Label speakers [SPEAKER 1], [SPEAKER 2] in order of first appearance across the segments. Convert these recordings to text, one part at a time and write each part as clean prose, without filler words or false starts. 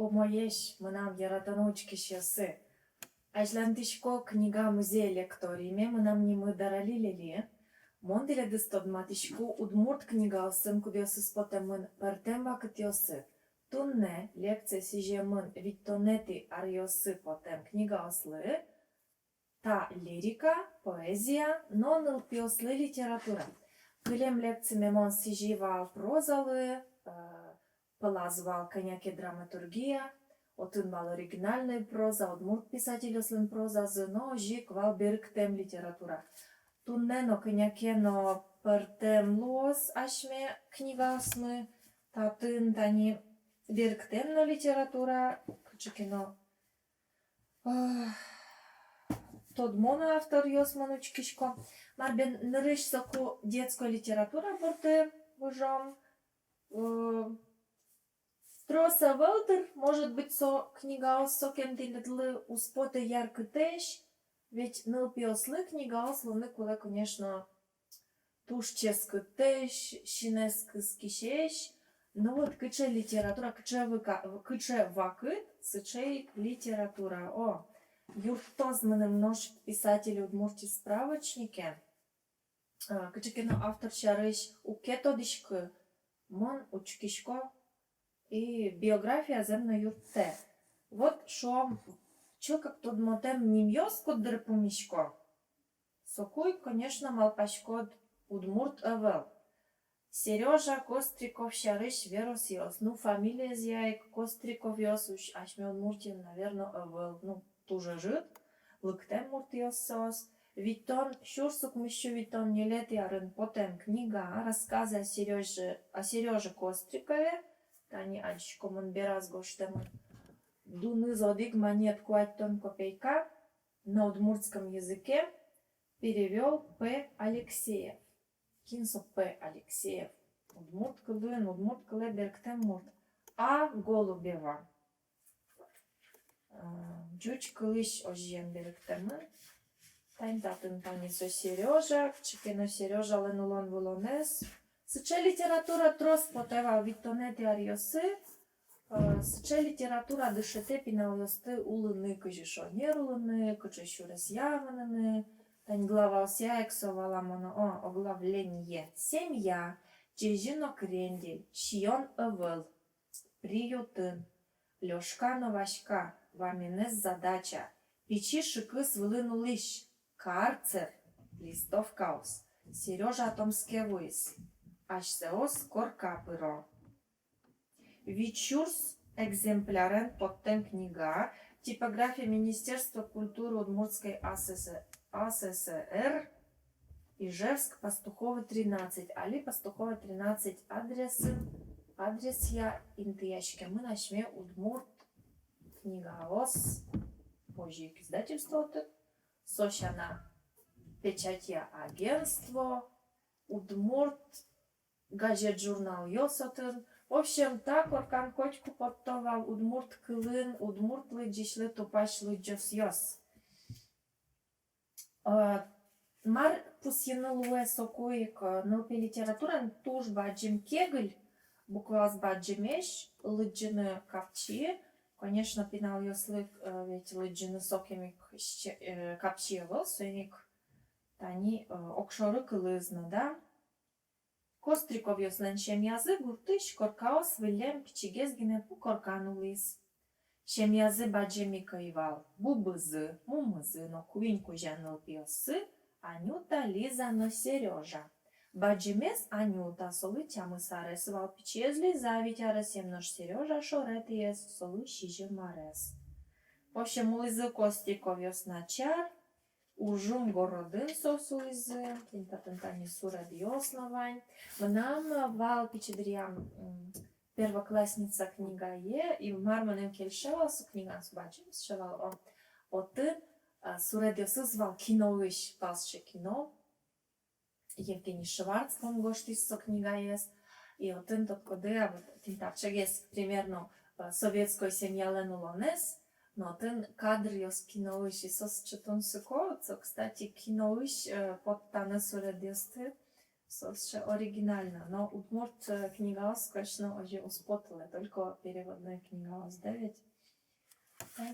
[SPEAKER 1] помоєш нам яратаночки щаси. Ajlantishko книга музей лекториме мынам нимы даралилели. Монделе дыстодматишку удмурт книга осын кудиосыз потемын пертем вакыт йосы. Тунне лекция сижемын виттонети арьосы потем книга ослы. Та лирика, поэзия, но нылпиослы литература. Кылем лекции мемон сиживал прозалы, пылазвал коняки драматургия. Отын вал оригинальная проза, удмурт писатель ослын прозазы, но жик вал берктем литература. Туннено конякено пертем лос ашме книга осмы, татын тани берктемно литература, кычыкено. Тодмона автор йосманучкишко. Марбен нырыш соку детская литература борты выжом. Троса Велтер, может быть, со книга ос сокен тилетлы успоте ярко теж, ведь нылпиослы книга ос луны куле, конечно, туш ческ теж, шинеск скишеш, но вот кыче литература, кыче вакыт, сычей литература. О, юртозманы множ писателей удмурти справочники, кыче кино автор шарыш укетодишкы, мон учкишко, и биография земна юрте. Вот шо как тут мотем нимьос код дрепумишко. Сокуй, конечно, малпашкод удмурт эвел. Сережа Костриков шарыш верос йос. Ну, фамилия зяек Костриков йос уж ашме удмуртин, наверное, эвел. Ну, туже жит. Лыктем мурт йос сос. Витон, шурсук мыщу витон не лет ярын потем книга, рассказы о Сереже Кострикове. Тани альчикомон бераз гоштемон. Дуны зодик монетку аттон копейка на удмуртском языке перевел П. Алексеев. Кинсо П. Алексеев. Удмурт кылы берктем мурт. А. Голубева. Джуч кылыш ожьен берктемы. Тань татын танисо Сережа. Чекено Сережа ленулон вулонес. Сыче литература трос потева виттонети арьосы, сыче литература дышете пиналосты улыны кыжишо нерулыны, кычещурес явыныны, тань глава ося эксовала моно оглавление. Семья, чежино крендель, чьон эвел, приютын, Лёшка новашка, ваминес задача, печи шикыс вылынулыш, карцер, листов каус, Сережа Томскевуис. Așseos коркапыро. Вичурс экземплярен подтем книга. Типография Министерства культуры Удмуртской АССР. Ижевск, Пастухова, 13. Али Пастухова, 13. Адрес я интияшке. Мы начнем Удмурт. Книга ОС. Позже издательство. Сошана. Печатья агентство. Удмурт. Газет журнал Йосотын. В общем, так оркан кочку подтовал удмурт кылын, удмурт лыджишлы тупашлы джос йос. Мар пусьянылуэ сокуик нылпи литературан туж баджим кегль, букваз баджимеш, лыджины капчи. Конечно, пинал йослык, ведь лыджины сокемик капчи был, суеник тани окшоры кылызны, да? Костриков йослен шемязы гуртыш коркаос вылем пичигезгине пу корканулис. Шемязы баджеми кайвал бубызы, мумызы, но куиньку жаныл пиосы, Анюта, Лиза, но Сережа. Баджемес Анюта, солы тямы сарес, вал пичезли, завитярес емнош Сережа, шоретиес, солы шижи марес. В общем, улызы Костриков йосначар, Ужум городын сосулизы, тинтатынтани суради основань. Мнам вал пичедрям первоклассница книга е, и марманем кельшева су книган субачим сшевал оты сурадиосы звал киноыш палсше кино. Евгений Шварц, он гоштис со книга есть. И отын тот коде, вот тинтапчег есть примерно советской семья ленулонес. Но ten kadr jos kinoish isos chetun suko, co kstati kinoish pod tane suredioste Соще оригинально. Но Удмурт книга ос, конечно, уже успотали, только переводная книга ос 9.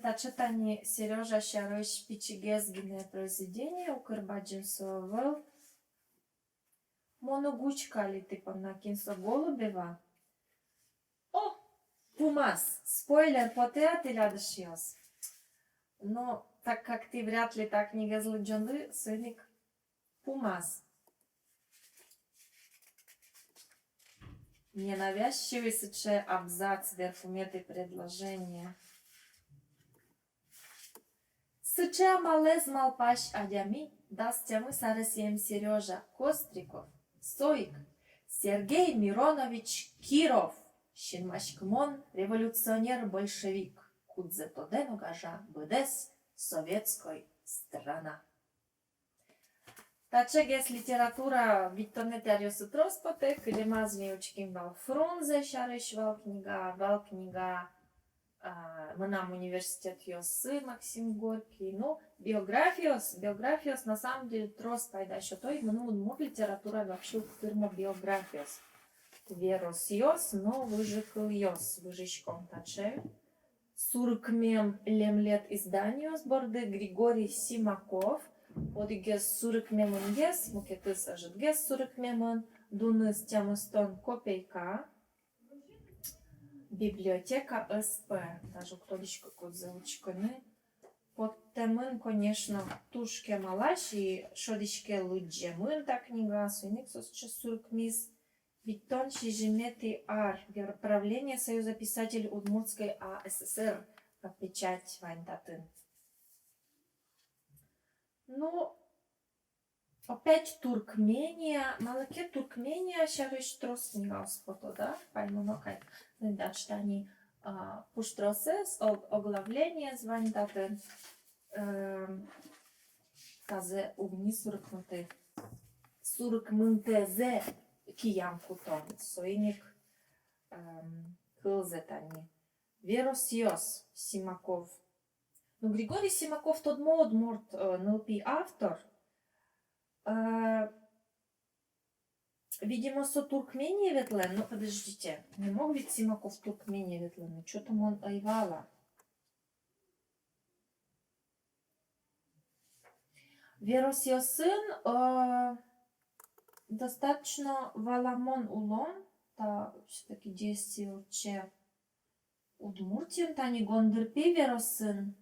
[SPEAKER 1] Да, читание Сережа Шарыш Пичигезгиное произведение у Кырбаджинсова Моногучка ли ты на кинсо Голубева. О, Пумас, спойлер по театре рядышьёс. Но так как ты вряд ли так не газлыджанды, сыник Пумас. Ненавязчивый сыче абзац верхуметы предложения. Сыче малез малпаш адями, дастямы сарасием Сережа Костриков, Соик, Сергей Миронович Киров, Шинмашкмон, революционер-большевик, Кудзетоден угажа, быдес, советской страна. Тачегес литература виттонетяриосы троспоте, кылемазми учким вал фрунзе шарыш вал книга мы нам университет Йосы, Максим Горький. Ну, биографиос на самом деле трос пайда еще той, ну, литература вообще фирма биографиос. Верос Йос, но выжикл Йос, выжичком таче. Суркмем лемлет изданиос борды Григорий Симаков. Одигес суркмемон гес, мукетыс ажит гес суркмемон, дуныс тямыстон копейка. Библиотека СП, даже кто-лишь какой заучканы. Под темын, конечно, тушке малаши, шодичке луджемын та книга, суйниксос часуркмис, битон шижемети ар, правление Союза писателей Удмуртской АССР, печать ваньтатын. Ну, опять Туркмения, малаке Туркмения, шарыш трос книга спото, да, паймонокай. Значит, они пуштросес, оглавление звание даты тазе угни суркнуты. Суркмынтезе киям кутон, сойник кылзетани. Веросьос Симаков. Ну, Григорий Симаков тот модмурт НЛП автор. Видимо, со Туркмении ветлен, но подождите, не мог ведь Симаков Туркмении ветлен, что там он айвала. Веросио сын достаточно валамон улон, та все-таки действие че Удмуртин, та не гондерпи веросын.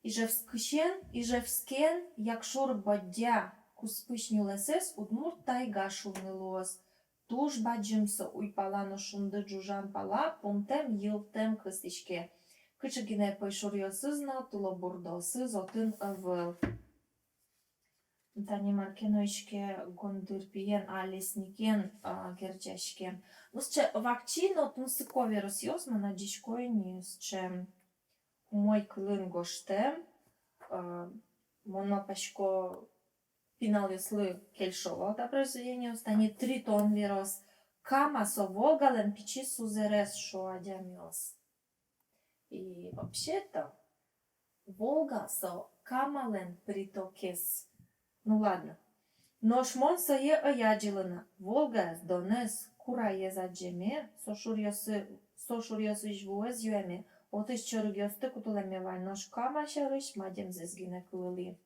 [SPEAKER 1] Ижевскен, якшор бодя. Куспышни лесес Удмурт тайга шумнылуос. Туш баджимса уйпалано шунды джужан пала, помтем йылтем кыстичке. Кычыгине пойшурьосызна, тулобурдосыз отын ывыл. Тани маркенойшке гондырпиен алесникен герчешке. Нусче вакчино тунсыкове росьосма на дичкой нисче. Мой клын гоштем, монопашко Пинал яслы кельшово да произведение станет 3 тонн вирос. Кама со волгален пичи сузерес шоадямиос. И вообще-то Волга со камален притокес. Ну ладно. Но шмон со е аяджилана. Волга с донес кура е заджеме. Сошурьосы жвуез юэме. Отыш чорыгёсты кутулеме вайнош кама шарыш мадем зезгине кылыли.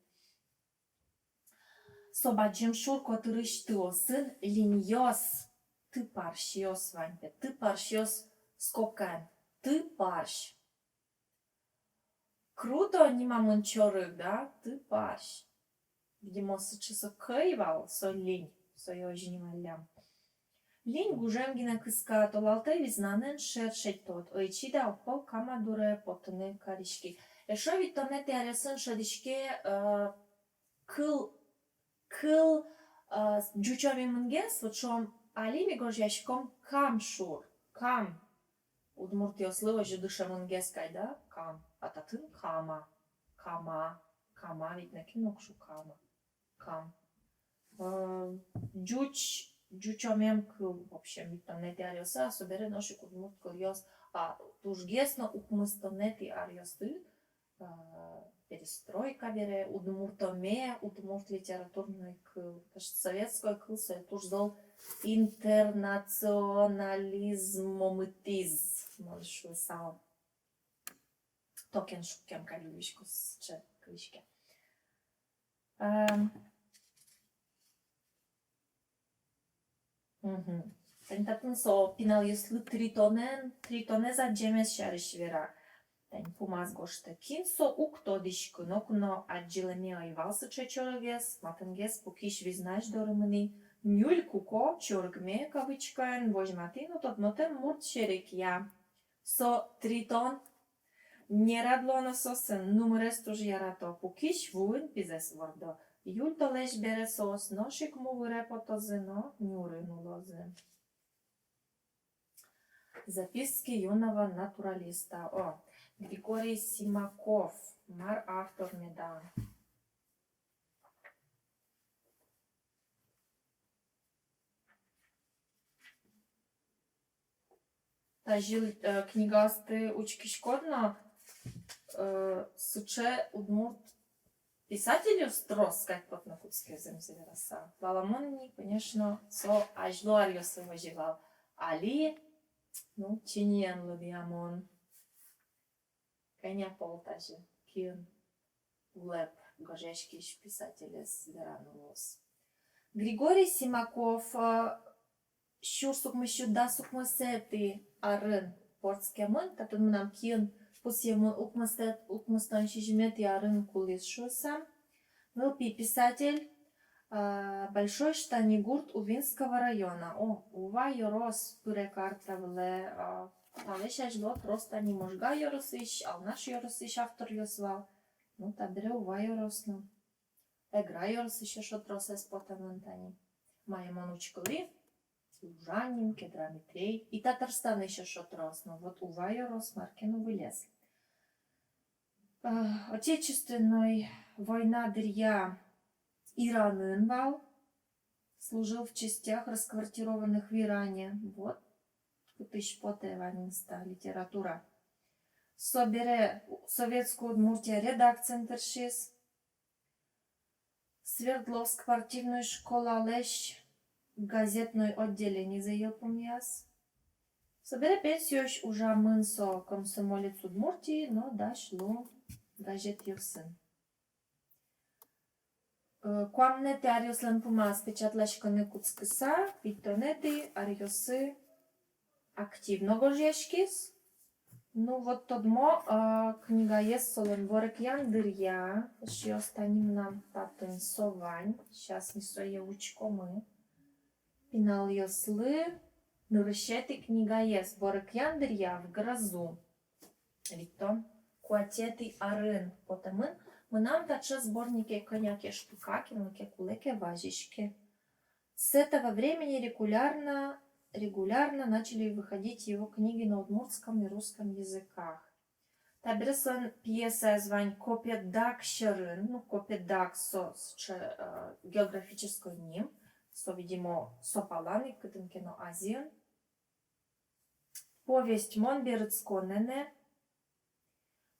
[SPEAKER 1] Собаджим шурко тырыштыо сын линьос. Ты паршиос, Ваньпе. Ты паршиос скокан. Ты парш. Круто не мамын чорык, да? Ты парш. Видимо, сычысо кайвал, со линь. Со ёжнималям. Линь гужемгина кыска толалтай визнанен шершет тот. Ойчида оппо кама дуре потыны каришки. Эшо вит тонете арясын шадишке кыл джучоми мынгес, вот шом алими гожяшком кам шур. Кам. Удмуртио слыва же дыша мынгес кайда? Кам. А татын кама. Кама. Кама ведь накинук шу кама. Кам. Джучомем кыл, в общем, вит тонете ариоса, собере ношик удмурт кыл йос, а туж гесно укмыс тонети ариосты, перестройка бере, удмуртоме, удмурт литературной кыл. Советской кыл туж зол интернационализмомытиз. Можешь вы сам. Токен шукем калюшку с клички. Tentatin so pinal jeslu tritoneza gemes şarışvera. Ten pumaz goște kinso uctodiș cunocuno agilemio i valsă čečoroges, matanges pukiš viznaš do rămâni, niul cuco ciorgme caviccan vojmatinu tot notem murt șerekia. So triton neradlono so sen numărestuž jarato pukiš vuin pizes vordo. Iul toleș bere sos noșic mu vyrepotozino нюрынулозе. Записки юного натуралиста. О, Григорий Симаков. Мар автор меда. Та жил книгасты учки шкодно суче удмурт писателю строс, как вот на кутске земзелераса. Баламонни, конечно, со ажлуарио се выживал. Али, ну, чиниен лудиамон. Коня полтажи, кин, улеп, гожешкиш писателес веранулос. Григорий Симаков, щур сукмы щуда сукмы сети арын портскемын, татун мнам кин, пус ему укмыстан шижмет и арын кулис шусам. Был писатель Большой Штанигурт Увинского района. О, ува йорос пырекартавле, алеша ждо просто не можга йоросыш, ал наш йоросыш автор йосвал. Ну, табере ува йоросну. Егра йоросыш шот росес потамантани. Маемон учкали, Лужанин, Кедрамитрей. И Татарстан еще шот росну. Вот ува йорос Маркину вылез. Отечественной война дырья Иранын вал, служил в частях, расквартированных в Иране. Вот, кутыш потеванинста литература. Собере советскую Удмуртия редакцентершис, Свердловск партийную школа лещ, газетной отделение заел помяс. Собере пенсию уже мынсо комсомолец Удмуртии, но дошло газет сын. Коамнете ариослен пумас печатлашка некуцкиса, питонети ариосы активно гожешкис. Ну вот тодмо книга есть солен ворек яндырья, еще останем нам татын совань, сейчас не сое учко мы. Пинал йослы, нырышети книга есть ворек яндырья в грозу. Вито куатети арын, потомын. Мы нам также сборники коняки штукаки, муки кулеки, важишки. С этого времени регулярно начали выходить его книги на удмуртском и русском языках. Таберсон пьеса звань Копедак Щерын, ну Копедак со географической ним, со, видимо, Сопаланы, Кытынкино Азиан. Повесть Монберецконене.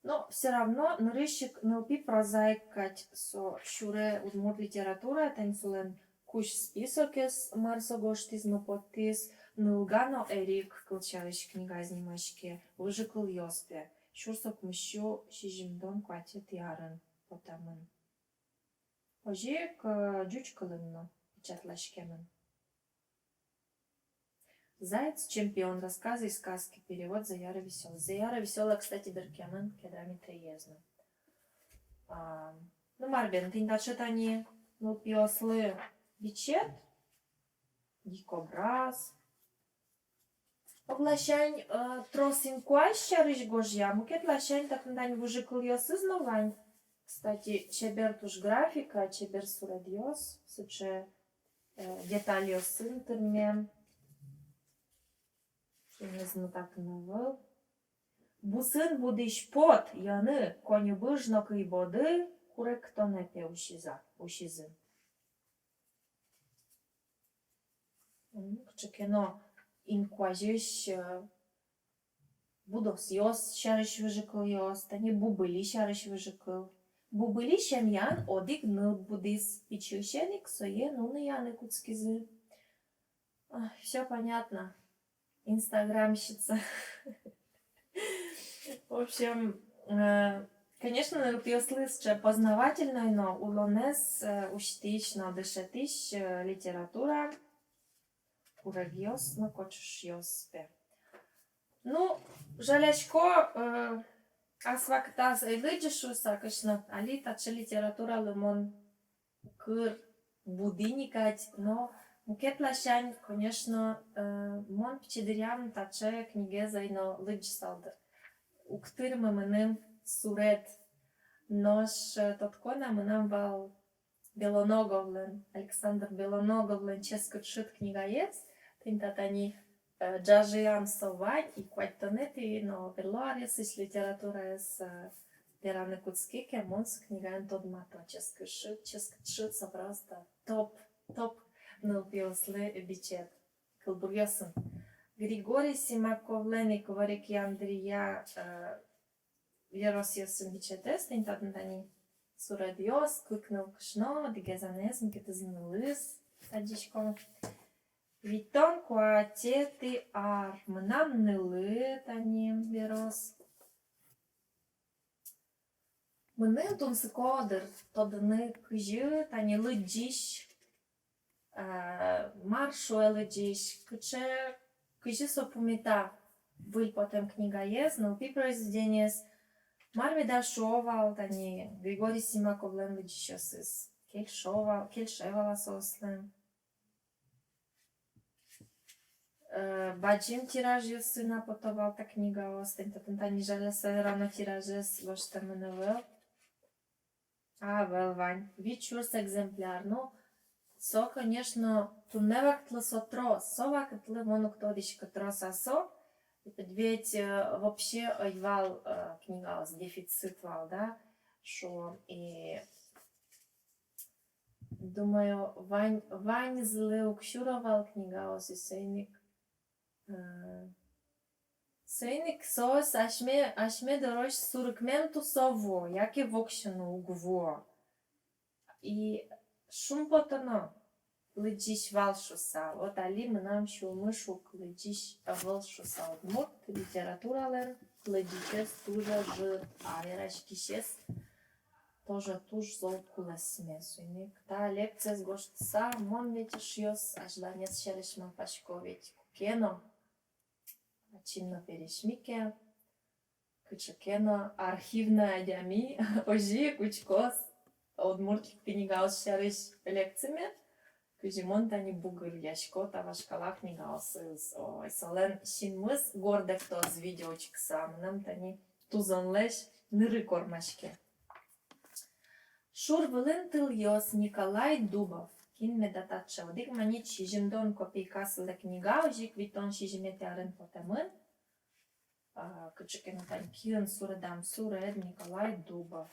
[SPEAKER 1] Но все равно нырыщик нылпи прозаикать со щуре удмурт литература, танцулен куш списокес марсогоштиз нопотис, нылгано эрик кылчарыш книга знимашке, выжикл йоспе, щурсок мыщу шижимдон кватет ярын потамын. Ожик джучкалынно печатлашкемын. Заяц чемпион, рассказы и сказки, перевод Заяра Веселая. Заяра Веселая, кстати, Беркемен, Кедрами Треезна. Ну, Марбен, ты не читание, ну, пиослы бичет, дикобраз. Оглашань тросин куаща рыж гожья, мукет лащань так надань выжикл йосы знавань. Кстати, чебер туш графика, чебер сурадьос, суче деталь йосы интермен. Не знаю, так навел. Бусин будиш пот, яны, коню быжнок и боды, курек то не пе ушизы. Чекено инкуажиш будос йос, шариш выжикл йос, тани бубыли шариш выжикл. Бубылищем ян одик ныл будис. Пичущеник сое нуны яны куцкизы. Все понятно. Инстаграмщица. В общем, конечно, пиослысче познавательной, но улонес уштично дышетищ литература урагиос, но кочеш йоспе. Ну, жалячко, асвактаз эйдыджишу сакышнат, али таче литература лимон кыр будиникать, но мукет лашань, конечно, мон пчедырям таче книге зайно лыджсалдыр. Уктырмы мынын сурет нож тоткона мынам вал Белоноговлен, Александр Белоноговлен ческотшит книгаец, тинтатани джажиан совань и квайтонети, но велуарис из литература с Вераны Куцкике, монс книгаен тодмато ческотшит са просто топ нылпиосле бичет кылбурьосын. Григорий Симаковлен и Коварики Андрия Веросиосын бичетес, тинтатани Сурадиос, кыкныл кышно, дигезанезм, кетезмылыс, садичко. Витон куатети ар, мынам нылы таним верос. Мыны тунсы кодыр, тодыны кыжы, тани лыджиш, маршу лыджиш, кыжы сопумета, выль потом книга ез, нылпи произведение с Марвида шовал, тани Григорий Симаковлен лыджишосыз, кельшевала сослен. Баджим тиражи сына потовал та книга остань, тани жаля рано тиражи лоштамынывел. Вел, Вань, вичурс экземпляр. Ну, со, конечно, тунневак тлысо трос, совак тлы монук тодичка троса со. Ведь вообще ойвал книга с дефицит вал, да, шо и думаю, Вань злы укшуровал книга и Сейник сос ашме дорож суркменту сово, яке вокшену угво. И шум потано лыджиш валшуса. Вот али мынам шумышук лыджиш валшуса. Мурт литературалер лыджишес тужа ж аверашкишес тоже туж зол кулесме. Суйник та лекция с гоштса мон ветиш йос ажданес шерешман пашковить кукено. Чинно перешмике, кычыкено архивная дями, ожи кучкос, одмуртик книгаус шарыш лекциями, кыжимон тани бугыр яшко тавашкала книгаус ой солен шинмыз гордо кто с видеочек самным тани тузонлеш ныры кормашке. Шур вылын тыл йос Николай Дубов. Кин медатача одик манит шижимдон копейкасылы книга, ожик витон шижимете арын потемын. Кычыкен тань кирен суредам суред Николай Дубов.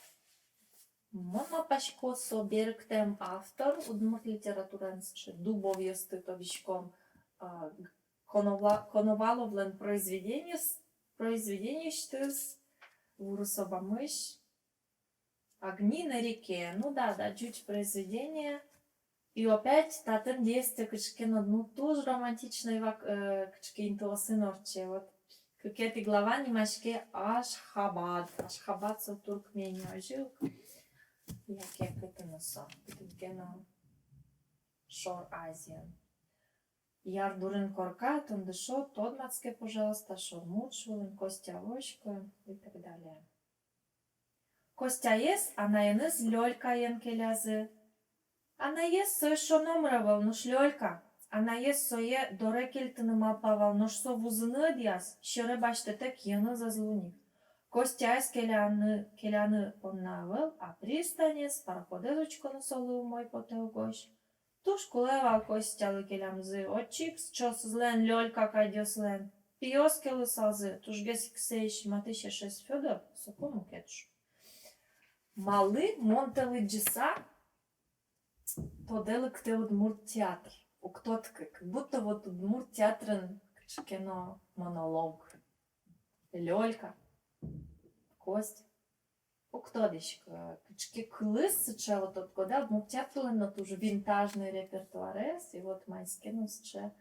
[SPEAKER 1] Мома пашко соберктем автор, удмурт литературен Дубов ёсты тобишком коноваловлен произведение штыс, вурусоба мышь, огни на реке. Ну да, чуть произведение. И опять татым действие кычкено, ну тоже романтичный кычкин сынорче. Вот какие-то глава немашке Ашхабад. Ашхабад со Туркмения жил. Яке кытынысо. Кытынгено Шор Азия. Ярдурын корка, тундышо, Тодмацке, пожалуйста, Шормучулын, Костя Вошко и так далее. Костя ес, она еныз Лёлька енкелязы. Она ес сой шономровал, нуш Лёлька. Она ес сое дорекельтыным апавал, нуш со вузыны дияс, шыре баштетек ені зазлуник. Костя ес келяны поннавыл, а пристанес пароходезочконы солы умой потеугош. Туш кулевал Костя келямзы, отчик чосызлен Лёлька кайдёслен. Пиоскелы салзы, туш гесиксейш матыше шесть Фёдор, сокому кетш. Малы монтелы джиса, тоделык те удмурт театр. Уктотка, как будто вот удмурт театрен кино монолог. Лёлька, Костя. Уктодишка, кычки кылыс сыча вот от года, театрлен тоже винтажный репертуарес, и вот майскину сыча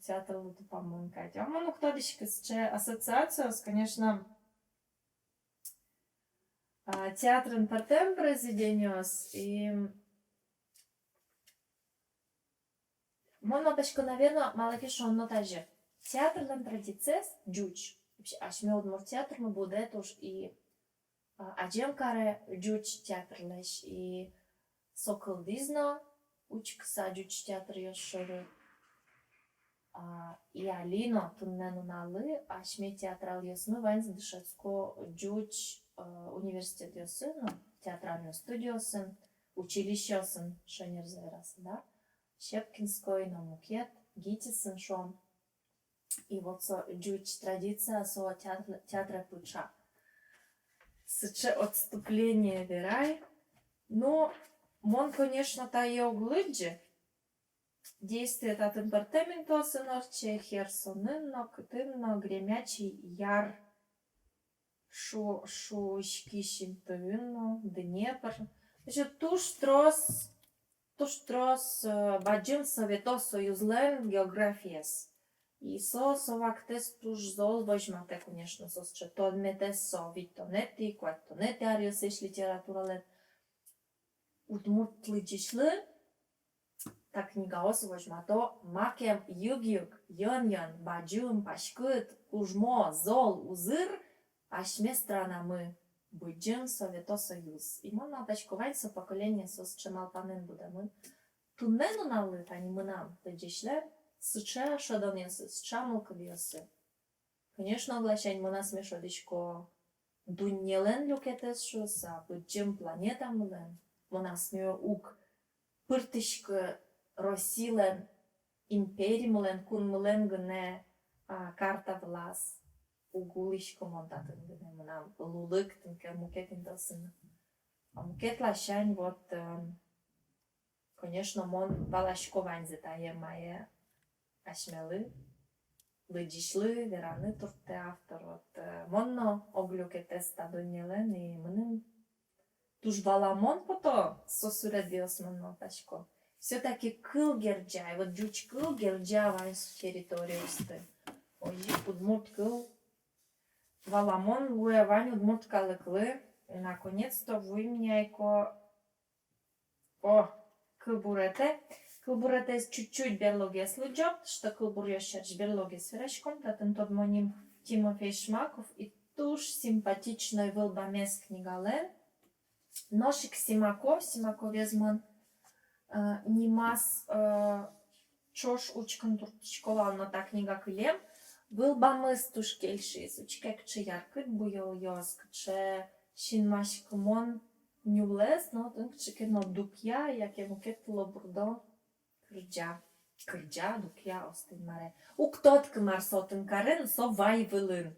[SPEAKER 1] театр по-моему, Катя. А ну уктодишка сыча ассоциация, конечно, театрен партем произведениос, и моноточка, наверное, малакиш он нотаже. Театрлен традицес джуч. Ашме удмур театр мы будет уж и Acem care джуч театрлеш и Сокол Дизно, учка са джуч театр йошоры. И Алино туннену налы, ашме театрал йосмы вайнс дышецко джуч университет йосын, театральную студию йосын, училище йосын, шенер зверас, да? Щепкинской, Намукет, Гитисын шон. И вот со джуч традиция со театра пуча. Сыче отступление верай. Но мон, конечно, та и оглыджи. Действует от импортемента сынорче Херсонынно, Кытынно, Гремячий Яр, Шушкищинтынно, Днепр. Значит, туш трос баджим Совето Союзлен географиес. И совактес туш зол возьмате, конечно, че то адметес витонети, кватонети ариосеш литературалет. Удмурт личишлы, та книга ос возьмато, макем юг-юг, йон-йон, баджум, пашкыт, ужмо, зол, узыр, ашме страна мы, быджим Совето Союз. И мон натачковать поколение че малпанен буде мы. Туннену налыт, они мы нам, личишлер, сыча шадонесы, сыча мылкывиосы. Конечно, оглашень мы нас мешодичко дуннелен люкетес шуса, быджим планета мылен. Монасмio ук пыртышкы Росилен империмлен кунмлен гне карта влас угулышко монтатын гне монам лулык тынке мукетин дылсын. А мукет лашань вот, конечно, мон балашко ванзета емае ашмелы, лыджишлы, вераны турте автор вот монно оглюкетес тадунелен и мным туж баламон пото сосуредиос мно ташко. Все-таки кылгерджай, вот джуч кылгерджа вайс территориусты. Ожи удмурт кыл валамон луевань удмурт калыклы. И наконец-то вы меняйко кылбурете. Кылбурете чуть-чуть берлогес лыджот, что кылбур ёшерж берлогес верешком, татын тот моним Тимофей Шмаков и туж симпатичной вылбамес книгален. Ношик Симаков езман нимас чош учкан туртичковал на та книга кылем. Был бамыс туш кельшис, учкек че яркыт буйол йоск, че шинмаш кумон нюлес, но тынк чекено дукя, яке мукет лобурдо кырджа дукя остын маре. Уктот кымар сотын карен, со вай вылын.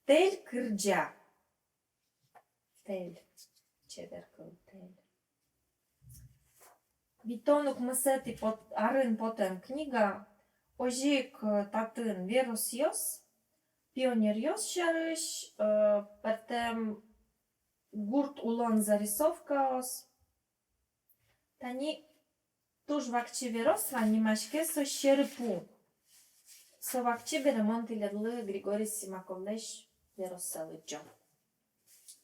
[SPEAKER 1] Тель кырджа. Тель. Чеверкълтел. Витонук мъсети под арын потен книга ожик татын вирус йос, пионер йос шарыш, пертем гурт улон зарисовка ос. Тани туж вакчи вирус ванимашке со шерпу. Со вакчи беремонт иледлы Григорий Симаковлеш вируселы джо.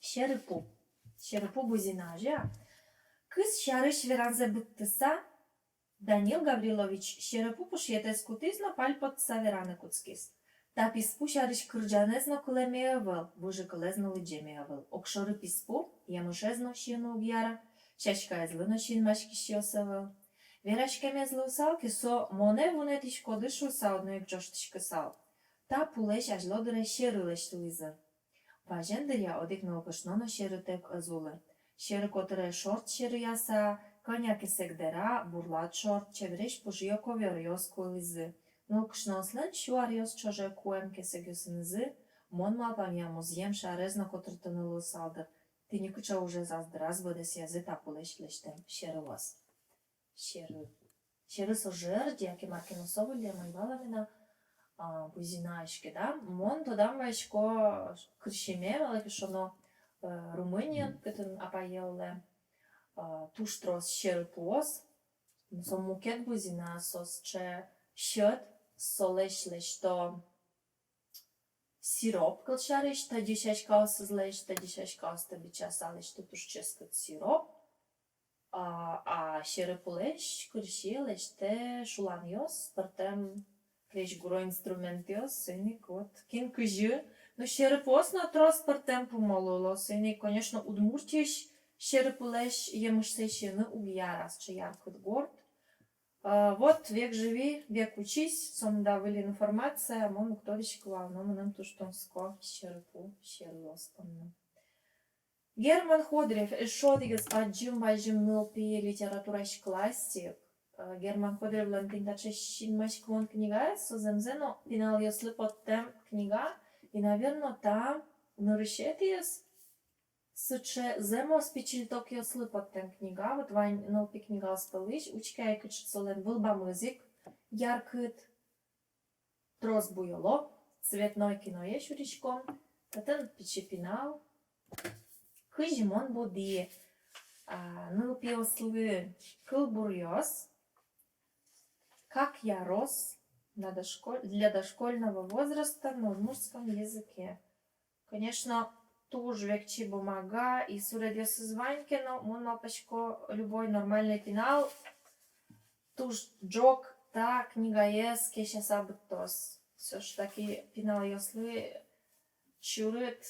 [SPEAKER 1] Шерпу. Шерпу бузинажа. Кыс шарыш веранзе быттыса, Данил Гаврилович шерпу пушетес кутизно пальпот савераны куцкис. Та писпу шарыш кырджанезно кулемеевел, вужиколезно лыджемеевел. Окшоры писпу, ямышезно шину угяра, шашка ezлыно шинмашки шиосевел. Верашке мезлы усалки со моне вунетиш кодышу саудно бджоштышкы сал. Та пулеш ажлодыре шерылеш лизы. Важендыря одик наукышноно шерытек азулы. Шеры котыре шорт шеры яса, коняки сегдера, бурлат шорт, чевреш пужио ковер йос куйлизы. Наукышнослен шуар йос чоже куем кесегюсынызы, мон малпамя музьем шарезно котыртынылы салдыр. Ты не куча уже заздыраз бъдес язы тапулеш лештем шеры вас. Шеры со жерди, яки маркиносовы лема и валамина, бузинаешки, да? Мон тодам вешко кршиме, велики шоно Румыниan, câtân apaielle tuștros șerpos, so muket buzina sos ce șet soleșleșto siroп кълшариш, та дишеш као съзлеш, та дишеш као стъбича салеш, та тушческът сироп. А șerpulеш, кършиелеш те шуланиос, пъртем Креш гуро инструментиос, сени кот кин къжи, но șerpos на трос пъртем помололо, сени, конечно, удмуртиш, șerpulеш емъщешены угиарас, че яркът горд. Вот век живи, век учись, сом давали информация, мон кто дишкла, но нам то что ско șerpu, șerlostом. Герман Ходрев, шодигес аджим важим нылпи литература классик. Герман Ходрев лантинтаче шинмаш клон книга, соземзено финал если подтем книга, и, наверное, там нарушетиес сыче земо спичильток если подтем книга, вот вань нылпи книга столыш, учка и кычцолен вылба музык, яркыт, трос буйоло, цветной кино ешуричком, татен пичи финал, Кыжимон буди, нылпи ослы кылбурьос, как я рос для дошкольного возраста на удмуртском языке. Конечно, туж векчи бумага и суредес званьки, но мон мапочко любой нормальный финал. Туж джок, та книга ес, кеша сабтос. Все ж таки финал ясли чурит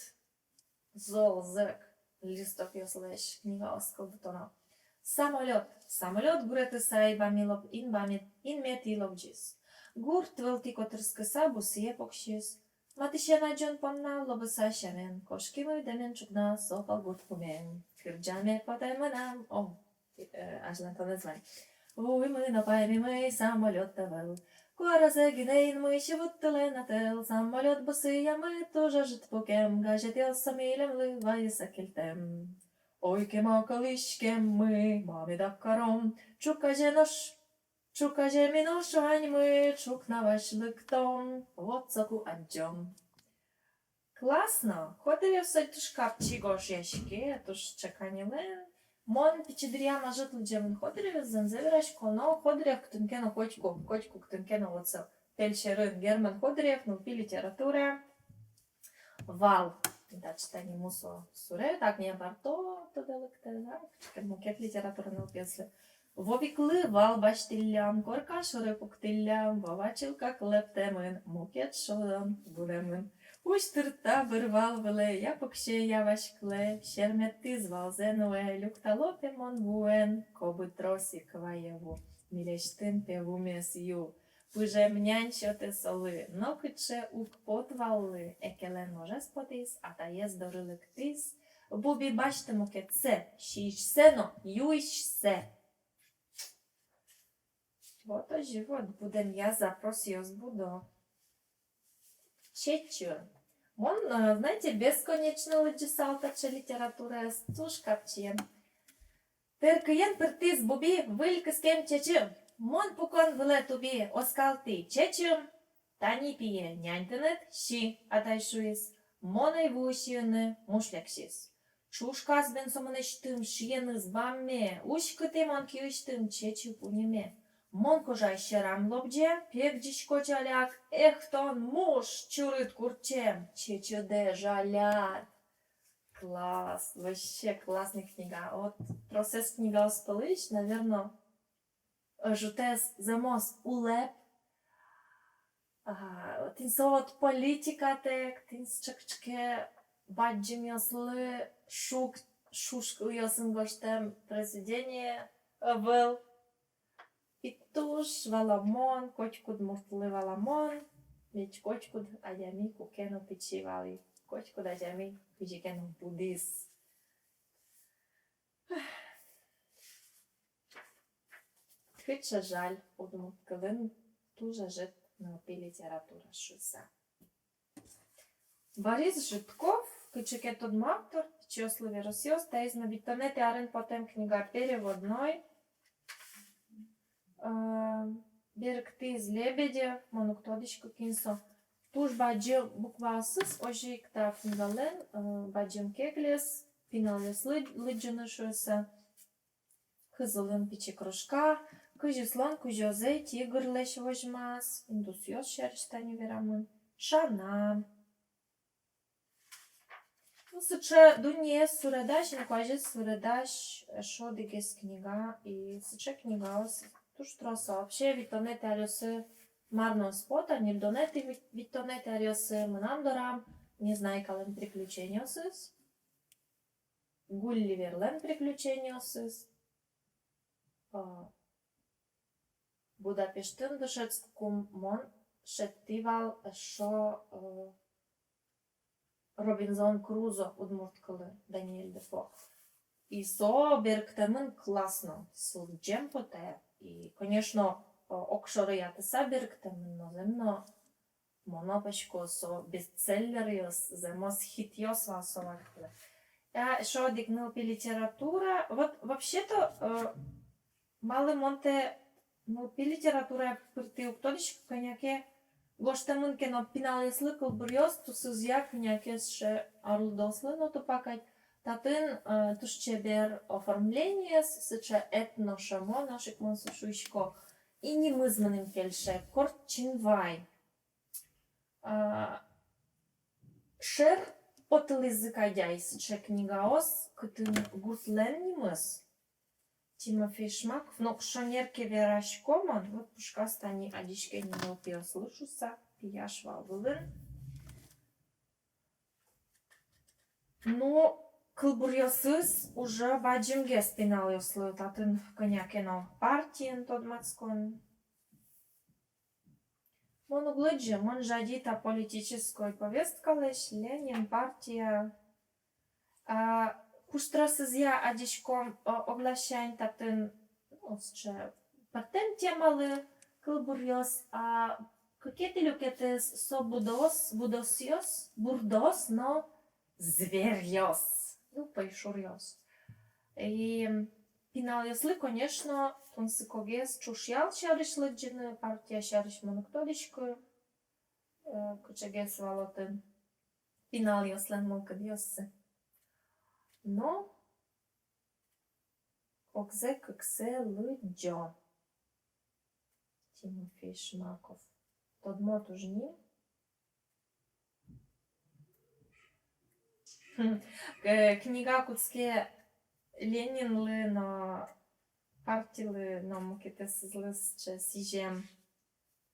[SPEAKER 1] золзек. Листок яслеш книга оскал бутона. Самолет. Самолет гурете сайба милоп ин метиловджис. Гур твелти котърска сабу си епокшис. Матишена джон помна лобоса шамен. Кошки мой демен чукна сопал гутпумен. Кырджаме потайманам. О, аж на то название. Уй мы напайми мы самолет тавел. Куаразе гинейн мы шевуттеле нател. Самолет босыя мы тоже житпукем. Гажетел самилем лывая сакельтем. Ой, кема калишкем мы, маме даккаром, чукаже минош ань мы, чук на ваш лыктом, вот соку анджом. Классно! Ходив сальтуш капчи гош яшки, туш чеканіле. Мон пичедріяна житл джемін ходив, занзевіраш коно, ходив ктункено кочку ктункено оце пельшерин Герман ходив, нупі література. Вал. Да, читание мусо суре, так не барто, то далекте, да, мукет литература наупесли. Вовикли вал баштиллям, корка шори пуктиллям, вовачилка клептемин, мукет шодан булемин. Уштырта бырвал виле, я покше я вашкле, шерметти звал зенуе, люкталопе мон вуен, коби троси кваєву, мілештин певумес ю. Пужемнян те соли, нокиче ук потвали, екелен може спотис, а та є здорилик тис. Бубі бачте муке це, шіш сено, юйш се. Вот о живот будем я запросил с будо. Чечу. Он, знаете, бесконечно леджисалтача литература стушкапче. Теркиен пертис бубі вилька з кем чечу. Мон пукон вле тобі оскалти чечум, та ні піє няньтенет ші атайшуїс, моной вущіни мушлякшіс. Чушка з бенсомонештим шієни з бамме, ушкити монки уштим чечу пуніме. Мон кожай щерам лобдже, пекджічко чаляк, ехтон муж чурит курчем, чечу де жалят. Класс, вообще классная книга. Вот процесс книга успелыч, наверное, жутес замос улеп. Тинсоват политика тек, тинс чакчке баджим ясли шушку ясен гоштем президение был. И туш валамон, кочкуд муртли валамон, меч кочкуд адями кукено пичивали, кочкуд адями пичикено будис. Хитше жаль, удмурткалин дуже жит наопі література шуса. Борис Житков, кичекет одмактор, чосливі росіос, та із навітонети арен потем книга переводной. Берегти з Лебедя, монуктодичко кінсо. Туж баджы буквасыз ожик та фунгален баджым кеглес пиналес лыджыны шуэса кызылын пичи кружка кыжыслан кужозей тигрлеш вожмас индусьёс шерштани верамын шана. Сыче дуне суредаш, инкважи суредаш шо дигес книга и сыче книга туж троса. Вообще витонете алёсы марно спота, не донете витонете алёсы мынам дорам, не знаю кален приключениосыз. Гулливерлен приключениосыз. Будапештын дышец кум мон шеттивал шо Робинзон Крузо удмурткали Даниэль Дефо. И со берктемын классно, со джемпоте. И, конечно, окшоры я теса берктемын, но земно монопачко со бестселлериос, земос хитьос васовахле. Я шо дикнул пи литература. Вот вообще-то малы монте ну пи литература пырты уктодиш коняке Гоштамын кено пиналеслы кылбырьёс тусызя кынякесше арылдослы ноты пакать. Татын тушчебер оформление сыча этношамо нашик монсушуйшко. И не мызманым кельше корчинвай. Шер отыл языка яй сыча книгаос кытын гуртлен нимыз. Тимофей Шмаков, но шонерке верашкоман, вот пушкастани адишке не мелпио слышуса, пияшва вылын. Но кылбурьосыз уже баджимге спинал ёслы, татын конякено партиен тодмацкон. Мон углыджи, мон жадита политической повестка лишь, Ленин, партия. Куштрасыз я адишком оглашайн татын патент темалы кылбурьос, а какие-то люкетес со будосьос, бурдос, но зверьос, ну пайшурьос. И пиналесли, конечно, тонсикогес чушьял шариш лыджины, партия шариш моноктодишку, кучагес валотын пиналеслен молкадьосы. Но окзе кыксе лыджо. Тимофей Шмаков. Тодмо тужни. Книга куцке Ленинлы на партилы на мукетесызлыс че сижем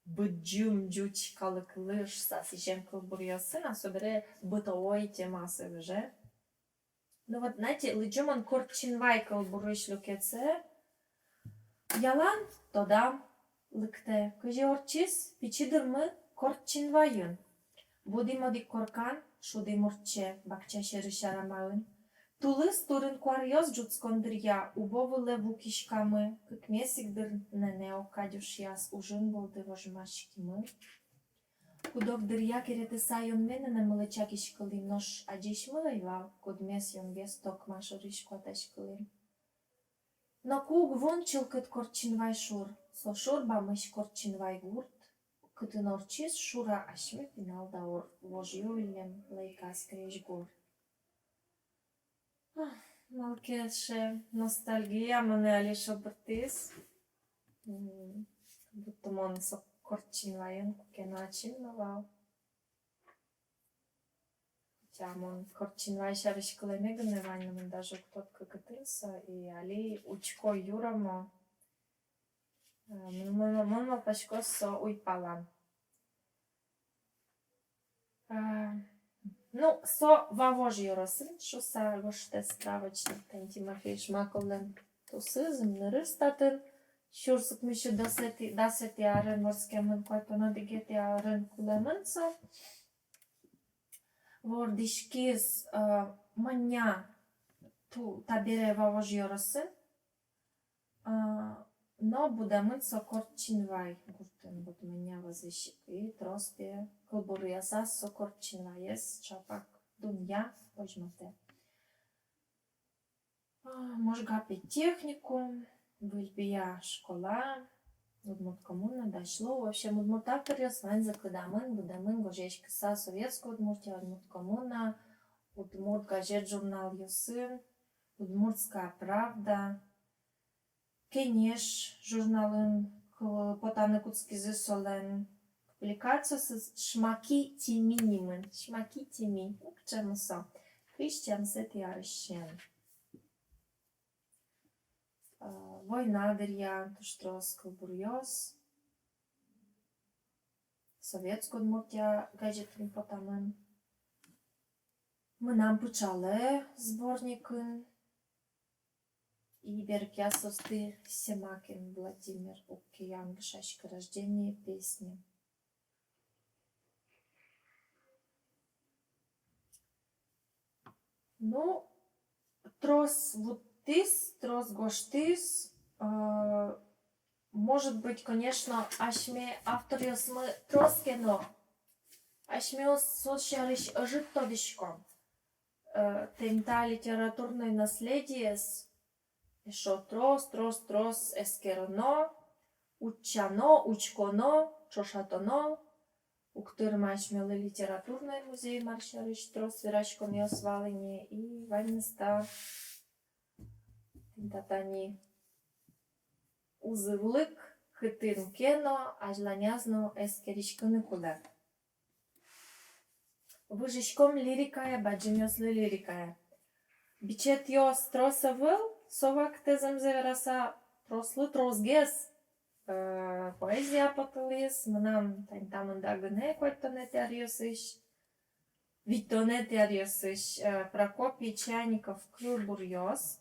[SPEAKER 1] быджум джуч калыклыш са сижем кылбурьосы на собере бытовой темасы вже. Ну вот, знаете, лыджуман корчинвай кылбурыш люкеце. Ялан тодам лыкте. Кыже орчис пичидырмы корчинвайын. Будимоди коркан шуди мурче бакча шеришарамайын. Тулыс турын куарьоз джуцкондырья убовыле вукишкамы. Кыкмесикдыр нене окадюш яс ужын болды вожмашкимы. Кудовдырья кереты сайон менене мылычакиш кылым нош адишмы ива кудмес йонгес токма шоришко ташкылым. Но куг вончил кыт корчинвай шур, со шурба мыш корчинвай гурт, кытын орчис шура ашме пинал даур, вожью илем лейкас креш гур. Малкеше ностальгия мене алишо бъртис. Будто мон со корчинвайын куке начин новал. Тямон корчинвай шариш кылеме гыневайнымын даже кто-то кагытынса, и али учко юрамо. Мон пашко со уйпалан. Ну, со вавож юросын, шо са гоште стравочный тен Тимофей Шмаковлен тусызм нырыстатын. Шурсук мишо дасети арен морскемын който надигети арен кулемынса. Вордишкиз маня ту табире вавож юросын. Но будамын со корчинвай гуртын буд маня вазишик. И троспе кылбурыяса со корчинвайес чапак дунья ожмате. Можгапи техникум. Выльбия школа, Удмурт коммуна дошло. В общем, удмурт авториос, вань закладамын, будамын, гожечка са советскую удмуртия, удмурт коммуна, удмурт газет журнал Юсын, удмуртская правда, кенеш журналын, потаны куцкизы солен, публикацию с шмаки тиминимын, шмаки тими, к чему со, Christian сет ярыщен. Война дырья, туштрос кылбурьос, советскую удмуртия газетын потамын. Мынам пычалы сборникын и Беркясовсты Семакин Владимир Укиян Шашка рождение песни. Ну, трос вот тыс, трос гоштыс, может быть, конечно, ашме авториос мы троскено, ашме сошариш життодишком. Тента литературное наследие шо трос эскерно, учано, учконо, чошатоно, у которым ашмелы литературный музей маршариш трос вирашком и осваление и вальнеста тентатани узывлык хытын кено, ажланязно эскеришкыны куда. Выжичком лирикая, баджимёслы лирикая. Бичет ё строса выл, совак тезем зевераса трослы тросгес. Поэзия потылыс, мынам тантамында гыне койтоне теариосыш. Витоне теариосыш Прокопий Чайников Кылбурьос.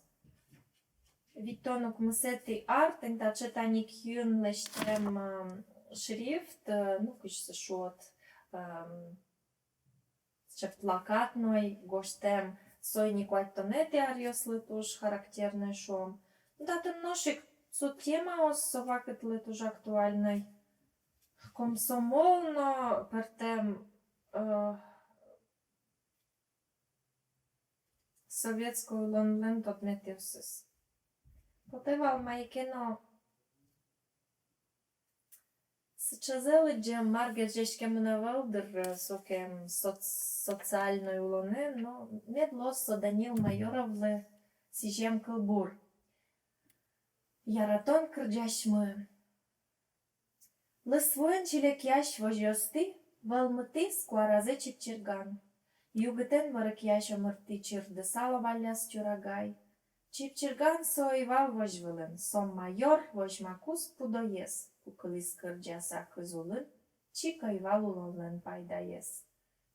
[SPEAKER 1] Витонук мсети арт, тентачетаник юн лештем шрифт, ну, кыш шот. Плакатной, гоштем сойник вайтонети ариослы туж характерный шом. Датен ношик со тема осовакет летуж актуальной. Комсомолно пертем советскую лонлент отметивсис. Потевал майкено Сычазели джем маргет жешкем навалдыр сокем социальной улоны, но медлосо Данил Майоровлы сижем кылбур. Яратон кырджашмы. Лысвоен чилек яш вожёсты, валмыты скваразы чипчерган. Югытен варык яш омырты чырды сало валяс чурагай. Чипчерган соивал вожвылын, сом майор вожмакус пудоес. Кукылис кырджаса кызулын, чика ивалулолын пайдаес.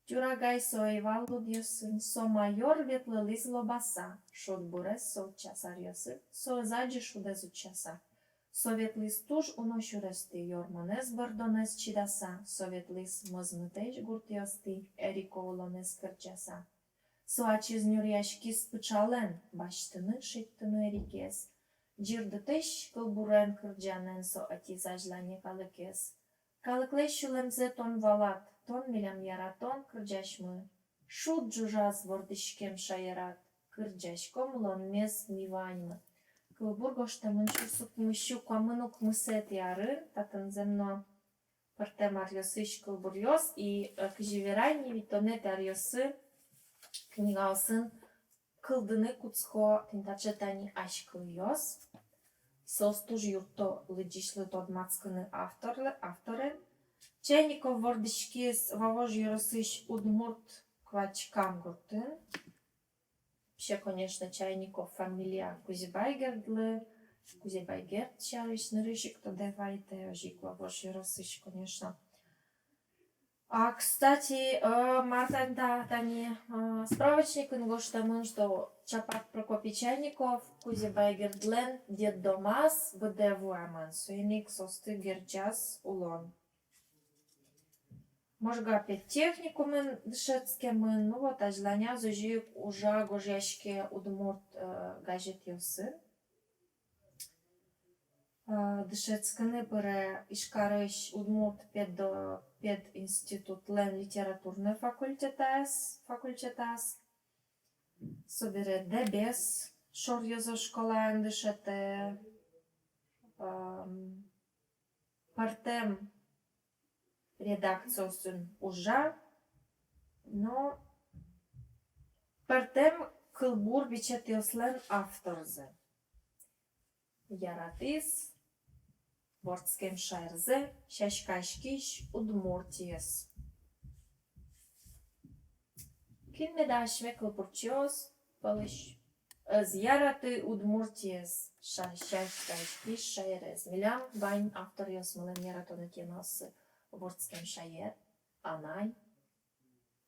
[SPEAKER 1] Тюрагай со ивалудьосын, со майор ветлылис лобаса, шот бурес со часарьосы, со заджи шудезу часа. Советлис туж уношуресты, йормонес бардонес чидаса, советлис мызмытеш гуртиосты, эриковолонес кырджаса. Со ачизнюрьяшкис пычален, баштыны шиттыны эрикес. Джирдытеш кылбурен кырджанен со атизажлане калыкес. Калыклеш шулемзе тон валат, тон милям яратон кырджашмы. Шут джужаз вордышкем шайрат, кырджашком лон мес миваньмы. Кылбур гоштамын шусук мыщу камынук мысет ярын, татын земно пыртем арьосыш кылбурьос и кыжеверайни витонет арьосы книга осын кылдыны куцко тентачетани ашкыльос. Состуж юрто лыджишлы тодмацкыны авторы. Чайников вордышкис вавож юросыш удмурт квачкам гуртын. Вообще, конечно, Чайников фамилия Кузебайгердлы. Кузебайгерд чарышный рыжик, то давайте ожик вавож юросыш, конечно. А, кстати, Марта Тани справочник ингоштамын, что Чапат Прокопий Чайников, Кузебайгердлен, Дед Домас, БДВМН, Суеник Состы Герджас Улон. Можга опять техникумын дышецкемын, ну вот, ажланя зожик ужа гожешке удмурт газет йосын. Дышецканы пыре ишкарыш удмурт пед институт лен литературный факультетас. Собере дебес, шор йозо школа дышете. Партем редакциясын ужа, но партем кылбур бичетиослен авторзе. Яратис, вордскем шайрзе, шашкашкиш удмуртиес. Кин медашме кылбурчиос, палыш. Зяраты удмуртиес, шашкашкиш шайрез. Милям вайн авториос мылен яратонекенос вордскем шайер, анай.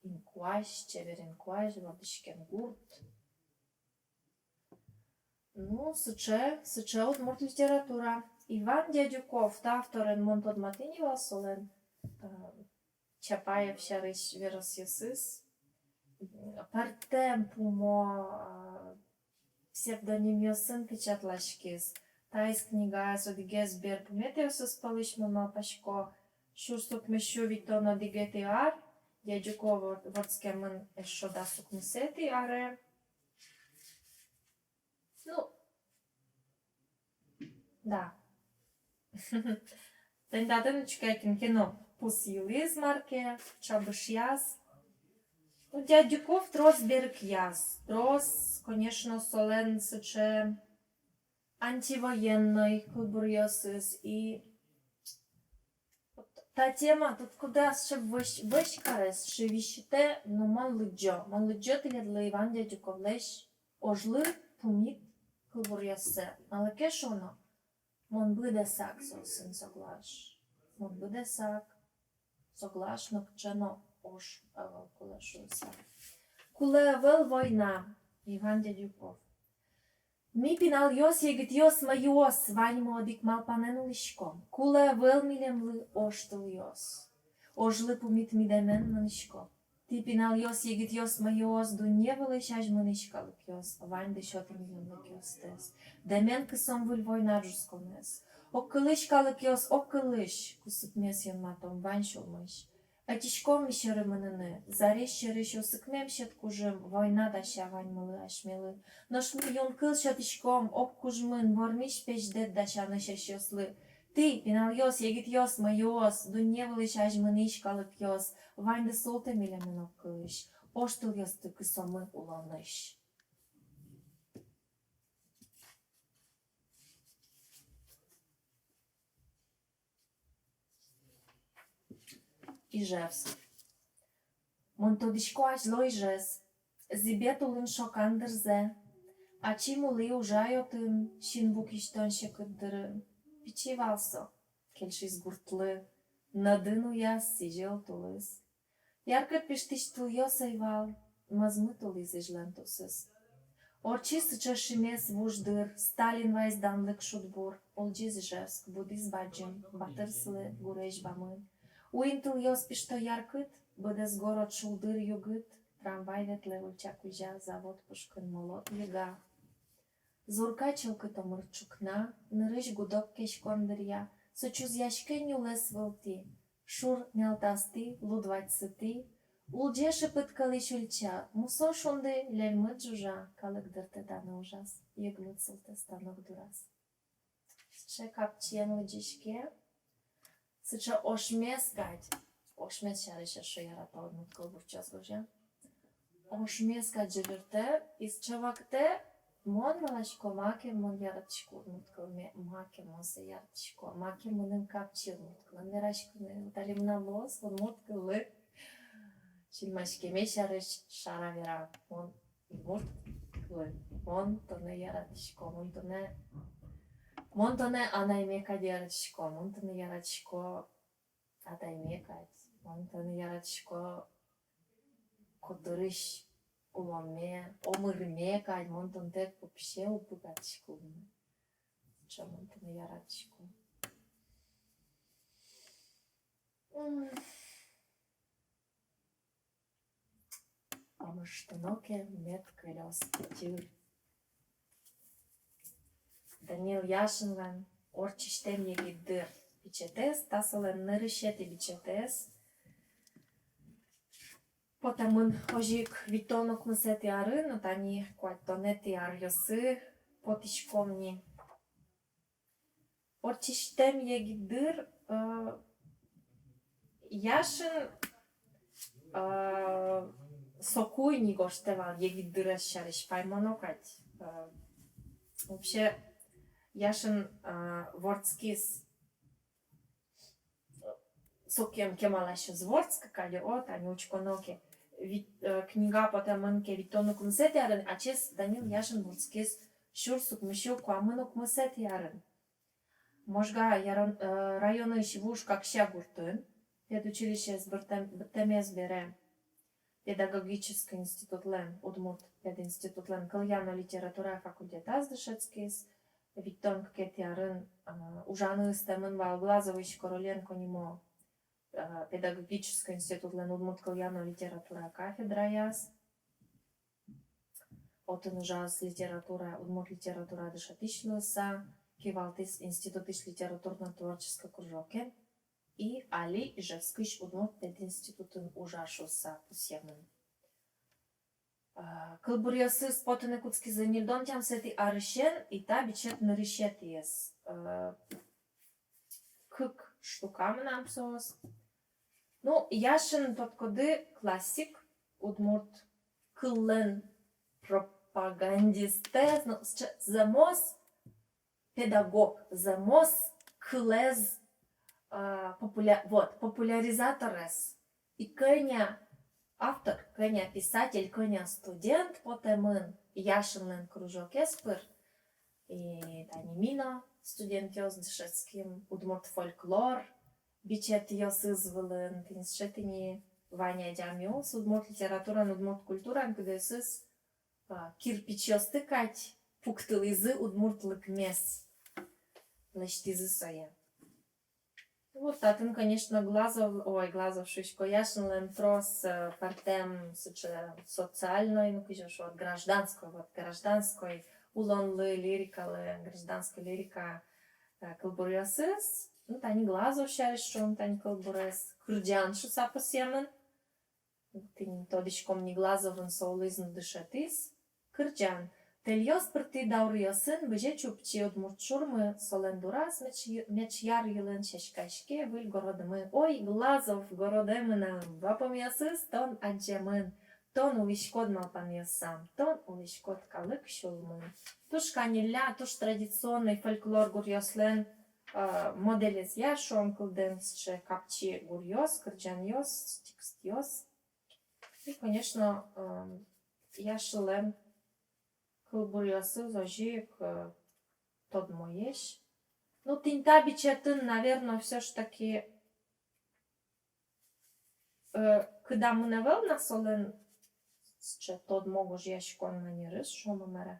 [SPEAKER 1] Инкуаш, чеверинкуаш, вордышкен гурт. Ну, сыче удмурт литература. Иван Дядюков, авторен Монтод Матиньева, солен Чапаев шарыш верос ясыс. Партем пумо псевдоним ясын печатлашкис. Тайс книга содигес бер пуметиосыз палышмы малпашко. Шурсук мещу витона дигети ар. Дядюков вордскемын эшо дасук мусети аре. Ну, да. Тендатен чекаем кино пусилиз марке, чабыш яз. Ну, Дядюков трос берег яз. Трос, конечно, солен сыче антивоенной кылбурьосыз. И та тема, тут куда ще вишкарес, ще віщите, ну ман лиджо. Ман лиджо тилядли Іван Дядюков леш ожли пуміт кылбурьосы. Але кешоно? Мон буде сак сосин соглаш. Мон буде сак. Соглаш, но кчено ош кулешуса. Куле вел война. Іван Дядюков. Ми пінал йос єгит йос майос, вань модик мал панену лишком. Куле вел мілем ли оштил йос. Ожли пуміт мідемен манишко. Ти пінал йос єгит йос майос, дунє величаж манишкалик йос, вань дешоти мілем лик йос тес. Демен кисом виль война джускомес. Оккылыш калык йос, оккылыш, кусып мес йон матом вань шулмыш. Атишком мишері меніни, зареш шереш осыкмем шет кужым, война да ша вань мылы ашмелы. Нош миллион кыл шатишком, ок кужмын, вормиш пешдет да ша нышеш йослы. Ти, пинал йос, егит йос, майос, дунне вылыш аж мыниш калык йос, вань да солте милемен оккылыш. Оштыл йосты кысомы уланыш. Ижевск. Монтодишко аж лойжес, зибетулын шокандырзе, ачи мули ужайотын, шин букиштон шекыддырын. Пичевалсо, келшиз гуртлы, надыну яс сижел тулыз. Яркат пештиш тулйо сайвал, мазмы тулыз ижлентусыз. Орчи сычашимес вуждыр, Сталин вайзданлык шутбур, олджиз Ижевск, будиз баджым, батырслы гуреш бамын. Уинтыл йос пишто яркыт, бъдес город шулдыр югыт, трамвайдет левълча кujа, завод пушкын молот лега. Зорка чылкыто мырчукна, нырыш гудок кеш кондыря, сочуз яшкен юлес вълти, шур нялтасти, лудвать сыти, улже шепыткали шульча, мусо шунды лельмыт жужа, калык дыртетаны ужас, йыгмыт сылте станок дурас. Сче капчен лыджишке, сыча ошмескать, ошмес шарыша шоярата однут кылбурчас гожа. Ошмескать жеверте, из чавакте, мон малашко маке мон яратышко однут кылме, маке монсе яратышко, маке монын капчи однут кылы, нерашкыны, талимна лос, однут кылы. Шилмашкеме шарыш шара вера, мон имурт кылы, мон тоне яратышко, мон тоне анаймекать яратышко, мон тоне яратышко атаймекать, мон тоне яратышко котырыш уломе, омырмекать, мон тон тек попше упыкатышко. Чо мон тоне яратышко. Амыштыноке мет кылёс тюр. Данил Яшинлан орчиштем егиддыр бичетес, тасылен нырышети бичетес. Потамын ожик витонок мысети ары, но тани куаттонети ар йосы потишкомни. Орчиштем егиддыр яшин сокуй не гоштевал, егид дыращариш пайманокать. Вообще, яшин вордскис сокем кемалаще звордска, кали от, а не учконоке. Книга потаманке витонук мсет ярен, а чес Данил яшин вордскис шурсук мишо куаманук мсет ярен. Можга районы шивуш как щагуртын, педучилище с бтмс бере педагогический институт лен, удмурт пединститут лен, кыльяна литература факультет аздышецкис, витонг кетярын ужаны стемын валглазович короленко нимо педагогический институт лен, удмурт кыльяна литература кафедра яс, отын ужас литература, удмурт литература дышатишлыса, кивалтис институтиш литературно-творческой кружоке, и Али Ижевскыш удмурт пединститутын ужашуса пусьемын. Кылбурьосы спотыны куцки занильдон тям сети арышен, и та бичет нарышет ес. Кык штукам нам сос. Ну, яшин тот коды классик, удмурт кыллен пропагандисте, замос педагог, замос кылез популяризаторес. И Кеня автор, Кеня писатель, Кеня студент, потемын яшинлен кружок еспыр. И танимина студент йос дышецким, удмурт фольклор, бичет йос извылын, тинсшетини Ваня Дямиос, удмурт литература, удмурт культура, где сыз кирпич йос тыкать, пуктылызы удмуртлык мес. Лештизы соя. Вот татын, конечно, Глазов шишко яшин лентрос партем социальной, ну кижешь вот гражданской, улонлы лирика, гражданская лирика кылбурясыз, ну тани Глазов шаришон, тани кылбуряс, кырджан шуса посемен, тин тодичком не Глазовын соулызн дышатис, кырджан. Тельос прти даурьосын беже чупчи удмурт шурмы солендурас меч яр юлен шешкашке выль городымын. Ой, Глазов городемына вапамясыз тон аджемын, тон улишкод малпамясам, тон улишкод калык шулмын. Туш канилля, туш традиционный фольклор гурьослен моделез я шон кылденсче капчи гурьос, кырджаньос, текстьос. И, конечно, я шилен кылбурьосы зожик тот моешь. Ну, тинта бичетін, наверное, все ж таки когда мы навел на солен, че тот могож яшкон манерис, що ми мере.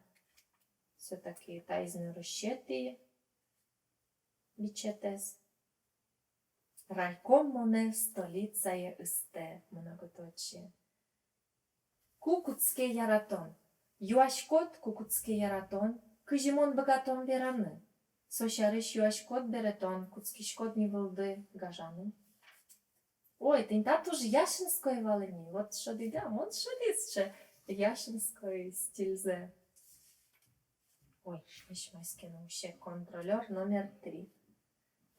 [SPEAKER 1] Все таки тайзни розчети бичетес. Райком моне столиця є істе, многоточие. Кукутське яратон. Юашкот кукутське яратон, кыжимон богатон вераны. Сошарыш юашкот беретон, куцкишкот не вылды гажаны. Ой, ты та тоже яшинской валыни. Вот что да, вот что дисче яшинской стильзе. Ой, мишмайский науще контролер номер 3.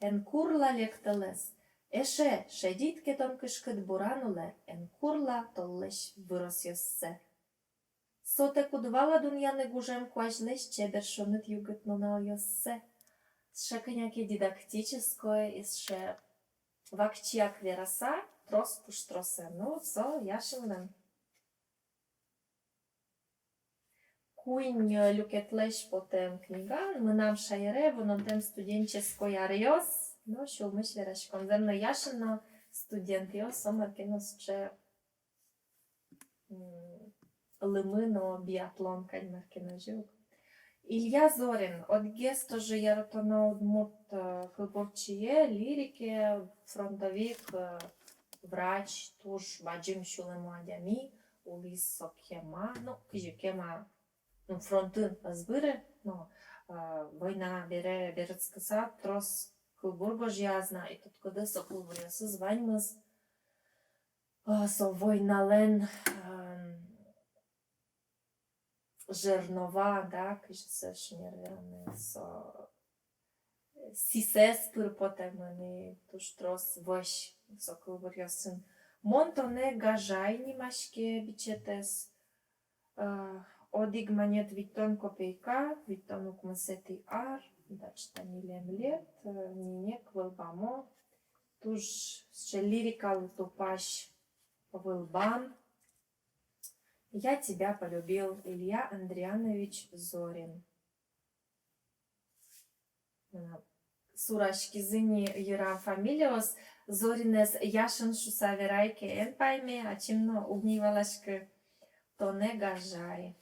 [SPEAKER 1] Энкурла лектелес. Эше шедит кетон кышкыт бурануле, энкурла толлеш выросьессе. Соте кудвала дуньяны гужем куажлеш чебершонит югыт нунальессе. Сше коняки дидактическое, исше вакчиак вераса, трос пуштросе. Ну, со, яшинлен. Куинь люкетлеш потем книган, мы нам шайре, вонотем студенческой ариос. Ну, шул мы шверашком. Земно яшино студент йос, омаркинос че лымыно биатлон кальмаркино жук. Илья Зорин, от гесто же яратона удмурт кылбурчие, лирике, фронтовик, врач, туш, баджим шулему адями, улис сокема, ну, кижикема, ну, фронтын азбыре, но война бере берецкаса, трос кылбургож язна, и тут коды сокулвырясы званьмыз, со войнален, жернова, да, кыжысы шнервяны, со сисес пырпотемыни туштрос вăщ со кылбурьосын. Монтоне гажай нимашке бичетес. Одиг монет виттон копейка, виттон укмысети ар, дачта нилем лет, нине квылбамо. Туж ще лирикал тупащ вылбан. Я тебя полюбил, Илья Андрианович Зорин. Сурашки зыни юрам фамилиос, Зоринес яшын шусаверайке эн пайме, а чимно угнивалашкы тоне гажай.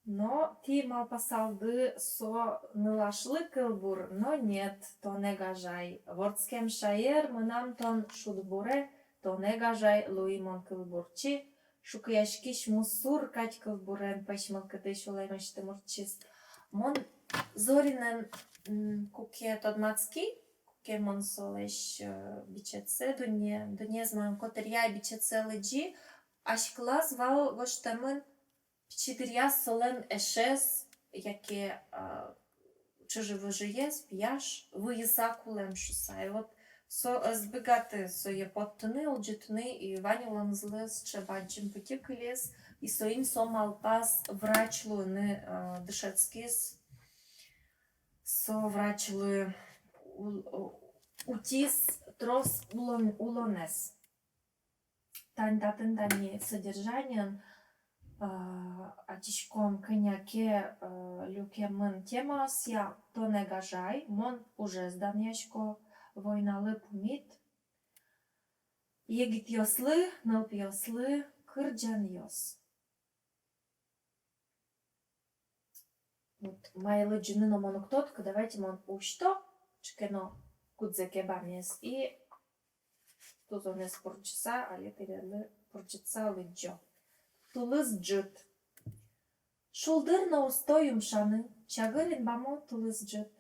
[SPEAKER 1] Но ти мал пасалды со нылашлы кылбур, но нет, тоне гажай. Вордскем шаер мынам тон шудбуре, тоне гажай луимон кылбурчи. Шукаяшкиш мусур кать кылбурен пачмал кытыш улаймышты мурчис. Мон Зоринен куке тодмацки, куке мон солеш бичетсе, дуне зман котеря бичетсе лыджи, ашкла звал воштамын пчитыря солен эшес, яке чужевыжиес, пьяш, выеса кулем шуса. И вот збегати своє поттини, лджитни, і ванілан злез, чебаджим потікилес, і своїм сомал пас врачлу не дишецькис, со врачлу утис трос улонес. Тань тані содержанням, атишком коняке люке мын темас, я то не гажай, мон уже зданячко, войналы пумит. Егит йослы, нылп йослы, кырджан йос. Вот майлы джины но моноктотка, давайте мон ушто, чкено кудзеке бамес и тузонес порчиса, али терелы порчица лыджо. Тулыз джит. Шулдыр на устоюм шаны, чагырин бамо тулыз джит.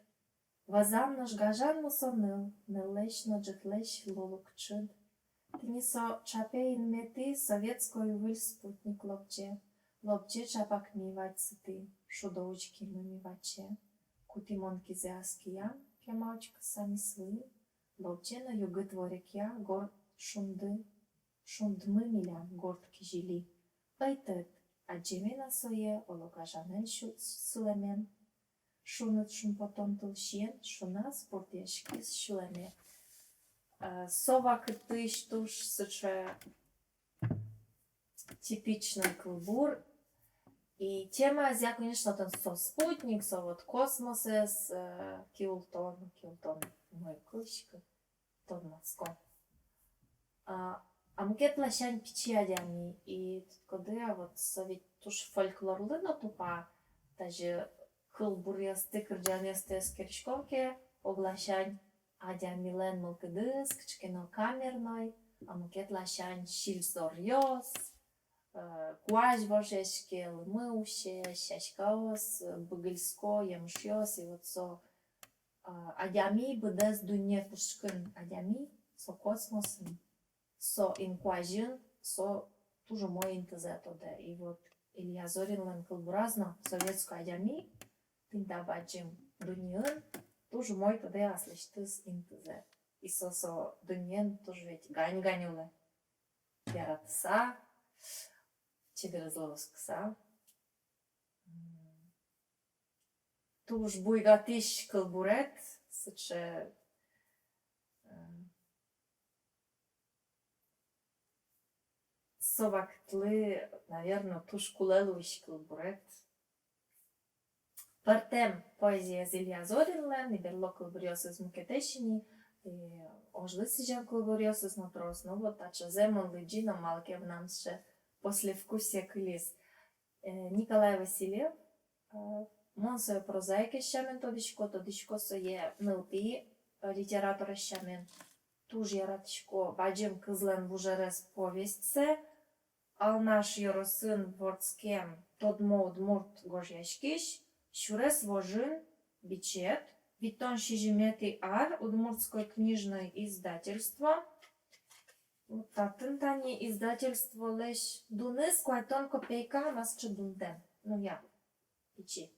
[SPEAKER 1] Вазамныш гажан мусоныл, ныллечно джетлещ лулукчыд. Тнисо чапейн мети советскую выль спутник лобче. Лобче чапак мивать сыты, шудоучки мымиваче. Кутимон кизяския, кемалчка сами свы. Лобче на югы творик я, гор шунды, шундмы миля, гортки жили. Айтет, аджемена сое, ологажанен сулемен. Шунат шун потом толщен, шуна спортешки с шулеме. Сова кытыш туш сыче типичный кылбур. И тема зя, конечно, там со спутник, со вот космосес, килтон, мой кылышка, тон мацко. Амкет лащань пичиадями, и коды вот совет туш фольклорлы тупа, даже кылбур ясты, кырджан ясты скерчкомке, оглашань адямилен мылкыдыс, кычкено камерной, амкет лащань шильзор йос, куаж божешке, лымыуще, щачкаос, быгыльско, ямшьос, и вот со адями быдес дуне пушкын адями, со космосом, со инкуажин, со тужу мой интезетоде. И вот Илья Зорин лен кылбуразно советскую адями, тинда баджим дуньын, тужу мой тоде аслыштыз интезе. И со дуньен туж ведь гань-ганюле. Яратса, чедерзлоскса. Туж буйгатиш кылбурет, сыче совактлы, наверное, туж кулелуиш кылбурет. Партем поезия Илья Зоринлен, и берло кылбурьосыз мукетешини, и ожлы сижам кылбурьосыз натрос, но вот ача земон лыджина малке в нам ще послевкусие кылис. Николай Васильев, мон сое прозаике щамен тодишко сое нылпи литература щамен. Туж яратишко баджим кызлен бужерес повестьсе, ал наш йоросын вордскем тодмо удмурт гожяшкиш, щурес вожин бичет, витон шижимети ар, удмуртское книжное издательство. Вот тантани издательство лещ дунес, куайтон копейка, масче дунден. Ну я, пичи.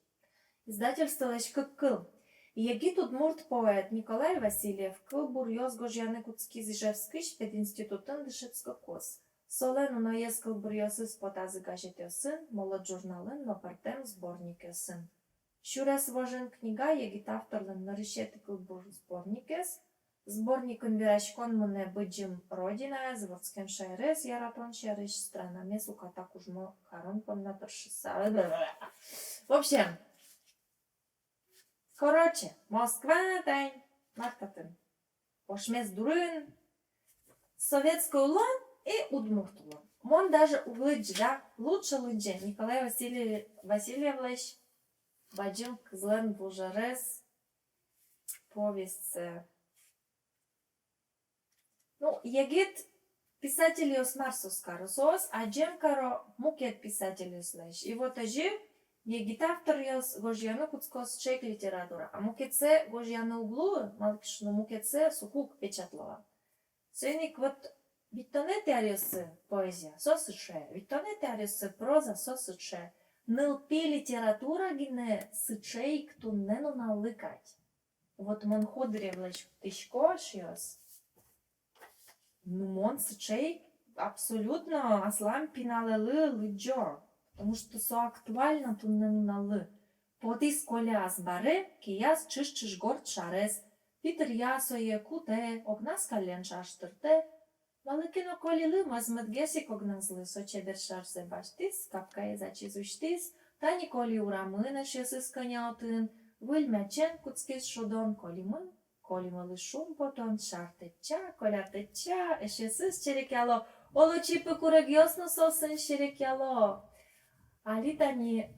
[SPEAKER 1] Издательство лещ кыккыл. Егит удмурт поэт Николай Васильев кылбур ёзго жяны куцки зижевскыш пед институтын дышецко кос. Солен уноез кылбур ёсыз потазы газет ёсын, молод журналын нопартем сборник ёсын. Шурес вожен книга егит авторлын нарышеты кылбур сборник ёс. Сборникын верашкон мыне быджым родина, заводскен шайрес, яратон шайреш, страна месу ката кужмо карон поннаторшиса. В общем, короче, Москва тань, мартатын. Ошмес дурын, советскую улан и удмурт улан. Мон даже улыдж, да, лучше лыдже. Николай Васильевич баджым кызлен булжарес повесть. Ну, егит писатель ёс Марсус каросос, а джем каро мукет писатель ёс леш. И вот ажи егит автор ёс гожьяну куцкос чек литература. А мукетсе гожьяну углу, малкишну мукетсе сукук печатлова. Сойник вот виттонете арёсы поэзия, сосыше, виттонете арёсы проза, сосыше. Нылпи литература гине сычей ктуннену налыкать. Вот мон худревлеш тышкош ёс. Ну, мон сычей абсолютно аслам пиналелы лыджо. Потому что со актуально туннену налы. Потис коляс баре, кияс чыш горд шарес. Питер ясое куте, огнас кален шаштырте. Малыкино колилы мазмыдгеси когназлы, сочебер шарсе баштис, капкае зачизуштис, тани коли урамынеш ясыс коняутын, выльмячен куцкис шудон колимын, колималы шум потон шартыча, колятыча, эшесыс черекяло, олочипы курагьосно сосын черекяло. Али тани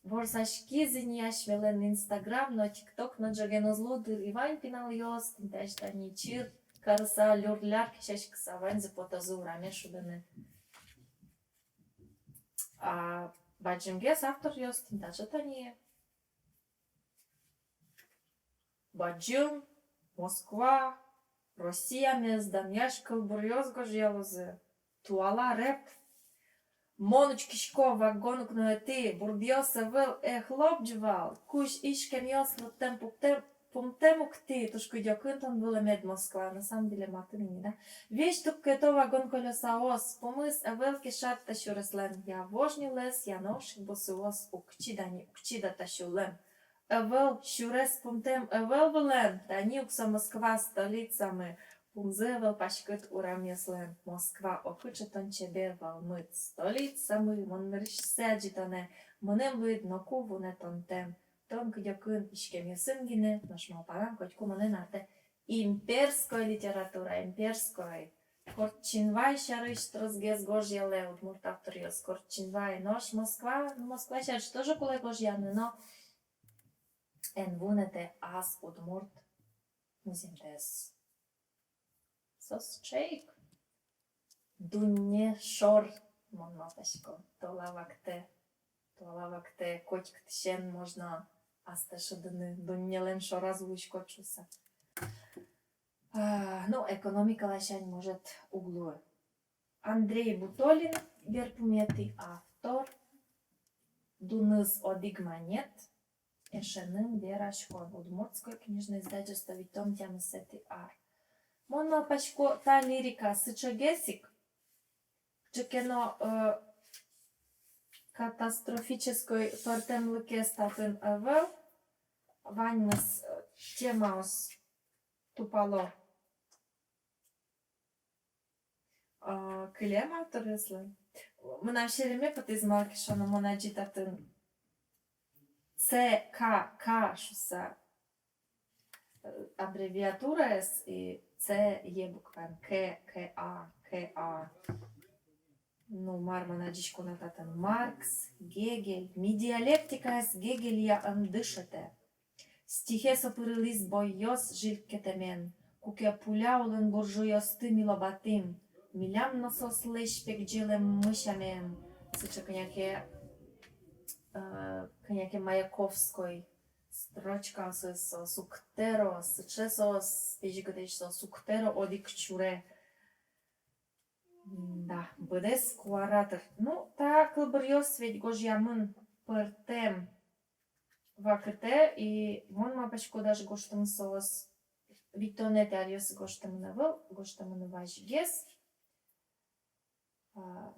[SPEAKER 1] ворсашки зиньяш велен инстаграм, но тикток, но джагенозлудыр, ивань пинал йос, тинташ тани чир, карса люрляр кишеш ксавензе потазу раме шудене. А баджимгес автор йос тинташа тани. Баджим, Москва, Россия мездан, яшкал бурьозго желозе, туала реп. Монуч кишко вагонук ноети, бурдьоса вел хлопджвал, куш ишкем йос пумтемук ти, тушку дёкынтон было мед Москва, на самом деле матымини, да? Вещь тук кето вагон колеса ос, помыс вел кишат тащу реслен, я вожню лес, я ношик босуос, укчидани, укчида тащу лем. Эвел щурес пумтем эвел велен, таниукса Москва столицами, пумзевел пашкыт урамеслен, Москва окучетон чебе валмыт, столицами монмершсе аджитане, монем видно кувуне тонтем, тон кдякын ишкем ясынгине, ношмал парам котьку моне нате, имперской литература, имперской. Корчинвай шарыш трозгез гожьяле, удмурт автор йос Корчинвай, noș Москва, Москва шарыш тоже куле гожьяне, но en vunete as udmurt muzimtes. Sos cheik. Dunne shor mon mapashko. Тоlavakte котик тщен можно асташадыны дуннелен шор озвучко чуса. Ну, экономика лащань может углу. Андрей Бутолин, верпуметый автор. Дуныс одигманет. Эшенын Верашко, удмуртское книжное издательство Витом Тямсети Ар. Мон мапачко та лирика сычагесик, чекено катастрофической тортем лыке статын эвел, ваньмыс темаус тупало кылема турыслы. Мына шереме патызмал кишоно монаджитатын ЦКК шуса аббревиатура С и ЦЕ буква КА. Ну, мармана дичко нататан Маркс, Гегель, ми диалектика с Гегеля андышете. Стихе сопырылис бойос жилкетемен, куке пуляулын буржуйос тымило батым, милям носос лешпек джилем мышамен, сыча коняке Маяковской строчка с суктеро, с чесос, пижигадешо суктеро одик чуре. Да, бъдес куаратор. Ну, та кълбърйос ведь гожямын пъртем вакыте и мон мапачко даже гоштым соос Виктонет ариос гоштым важгес.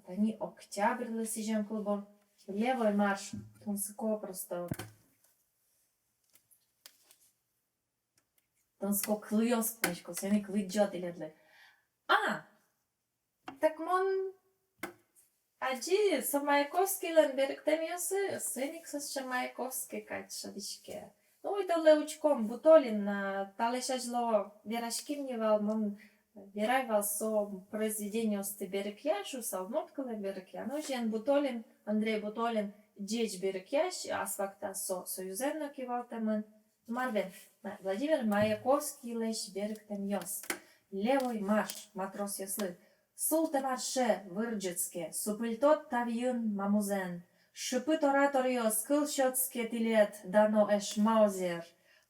[SPEAKER 1] Тани октябрь лысижем клубор. Левый марш. Тунско просто. Тунско клыос пачко. Сени клыджот иледле. Так мон Аджи со Маяковский ленберг темиосы, сыникс с Маяковский качадичке. Ну и доле учком бутолин на талешаджло верашкимнивал мон верайвал со произведению сты берекяшу, салмоткале берекя. Ну жен бутолин, Андрей Бутолин, джеч берекяш, асфакта со союзерно кивал темен. Марвен, Владимир Маяковский леш берег темиос. Левый марш, матрос яслы. Султе марше вырджецке, супыльтот тавьюн мамузен, шипыт ораторио скылшотске тилет дано эш маузер,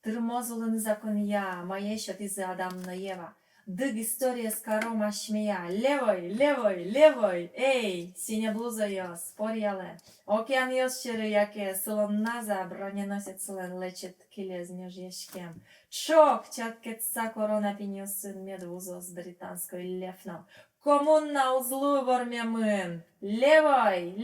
[SPEAKER 1] тырмозулын закония, маешот из Адамна Ева, дыг история с кором ашмия, левой, эй, синя блуза йо, спорьяле, океан йосчеры яке, сылонназа, броненосец сылен лечит килезнеж ешкем, чок, чаткетса корона пинюсын медвузос британской лефно, коммуна узлу вормямын. Левой.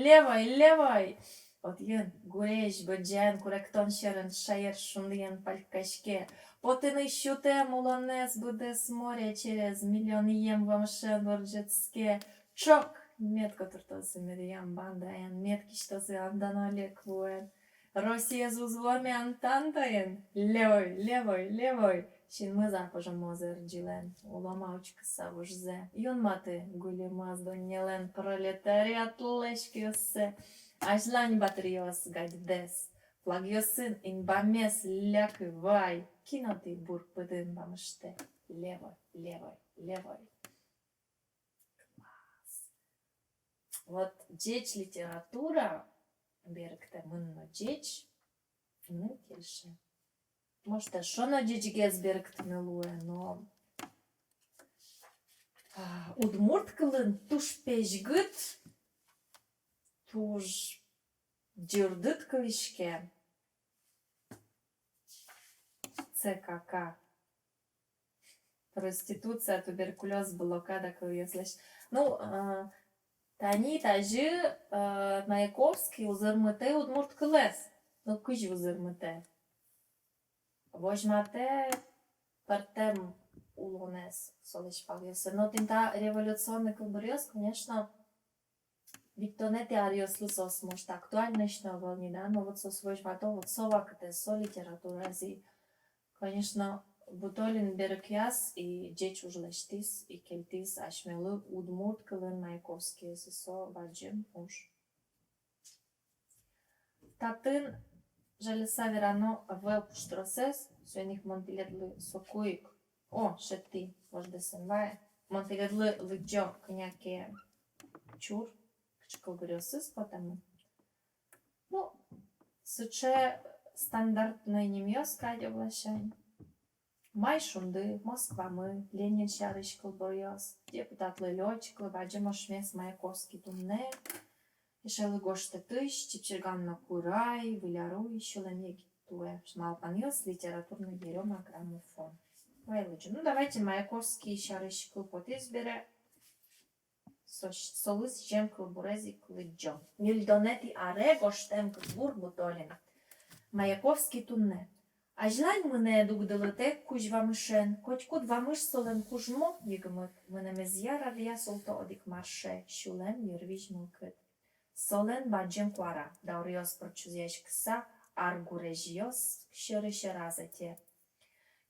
[SPEAKER 1] От йын гуреш бөджен куректон шерен шайер шундыен палькашке. Потыны щутем улонес будес море через миллион ем вамшен варджетске. Чок! Метко туртосы мирьям бандаен, метки штосы анданоли квуен. Россия зуз ворме антантаен. Левой. Шинмыза пожамозер джилен, уламаучка савужзе. Юн маты гулимаз донелен пролетариат лешкиосе. Ажлань батриос гаддес. Флагиосын инбамес ляк вай. Киноты бур пыдын бамыште. Левой. Класс. Вот джеч литература, берегте мынно джеч, ну тельше. Может, що на джеджгезберг милує, но удмурткалын туш пешгыт, туш дюрдыт калишке. ЦКК. Проституция, туберкулез, блокада, калыслеш. Ну, тани тажы Маяковский узырмыте удмурткалес. Ну, кыж узырмыте. Возьмате партем улонес солиш палиосе. Но тинта революционный кылбырёс, конечно, Виктонет ариос лысос, может, актуальночно волни, да, но вот со возьмато, вот совакте, со литературази. Конечно, Бутолин берекяс и джеч ужлештис и кельтис ашмелы удмурт кылын Маяковский со баджим уж. Татын Жалеса верано вел пуштросес, суених монтиледлы сокуик. О, шети, вожде сенвае. Монтиледлы лыджо, княке чур, кчкалбырёсыз, потому. Ну, сыче стандартное немьёс кадё влашань. Май шунды, Москва мы, Ленин шарыш калбырёс, депутатлы лёчклы, баджи мошмес Маяковский тумне. Ишелы гошты тыш, Чипчерганна Курай, Виляруй, Щеломеки Туэ, Шмалпанилс, литературный берём граммофон. Ну, давайте Маяковский шарыш клопот избере. Солыс жем клбурези клыджо. Мильдонети аре гоштем клбур бутолин. Маяковский тунне. Ажлань мене дугдалите куж вамышен, котькут вамыш солен кужмо, егмыт, менемез яра вия солто одик марше, щулен юрвиж мылкыт. Солен баджем куара, даurios прочузеш кса, аргурежиos кшерыше разете.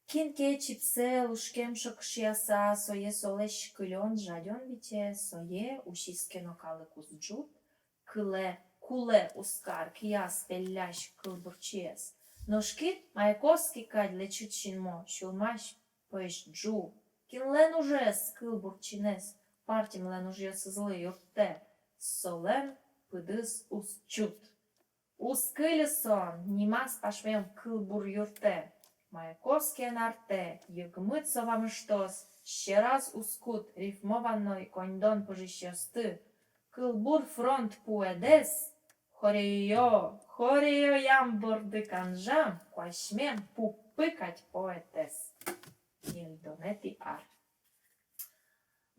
[SPEAKER 1] Кинке чипсе лушкем шокшиаса, сое солеш кылён жадён бите, сое ушискено калы кузджут, куле ускар, кияс пелляш кылбурчиес. Ножки Маяковский кадь лечут шинмо, щулмаш пэш джу. Кинлен уже скылбурчинес, партим лен уже сызлы юрте, солен пыдыз усчут. Ускылесон, нимас пашвем кылбур юрте. Маяковский нарте, егмыцо вам штос, ще раз ускут, рифмованной коньдон пожищёсты. Кылбур фронт пуэдес, хореё, Хореям бордиканжам, куашмем пупыкать поэтес. Ельдонети ар.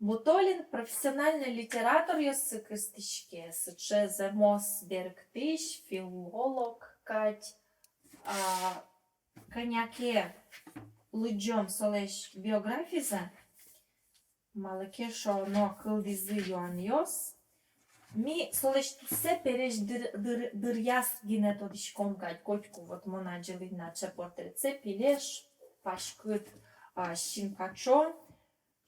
[SPEAKER 1] Бутолин профессиональный литератор ёсы кыстышке, сычезе мос берктыш, филолог кать, коняке лыджом солеш биографиза, малыке шо но кылдизы юан ёс, ми солеш тусе переш дыр яс гине тодишком кать кочку вот монаджели на че портреце пилеш пашкыт щимкачо.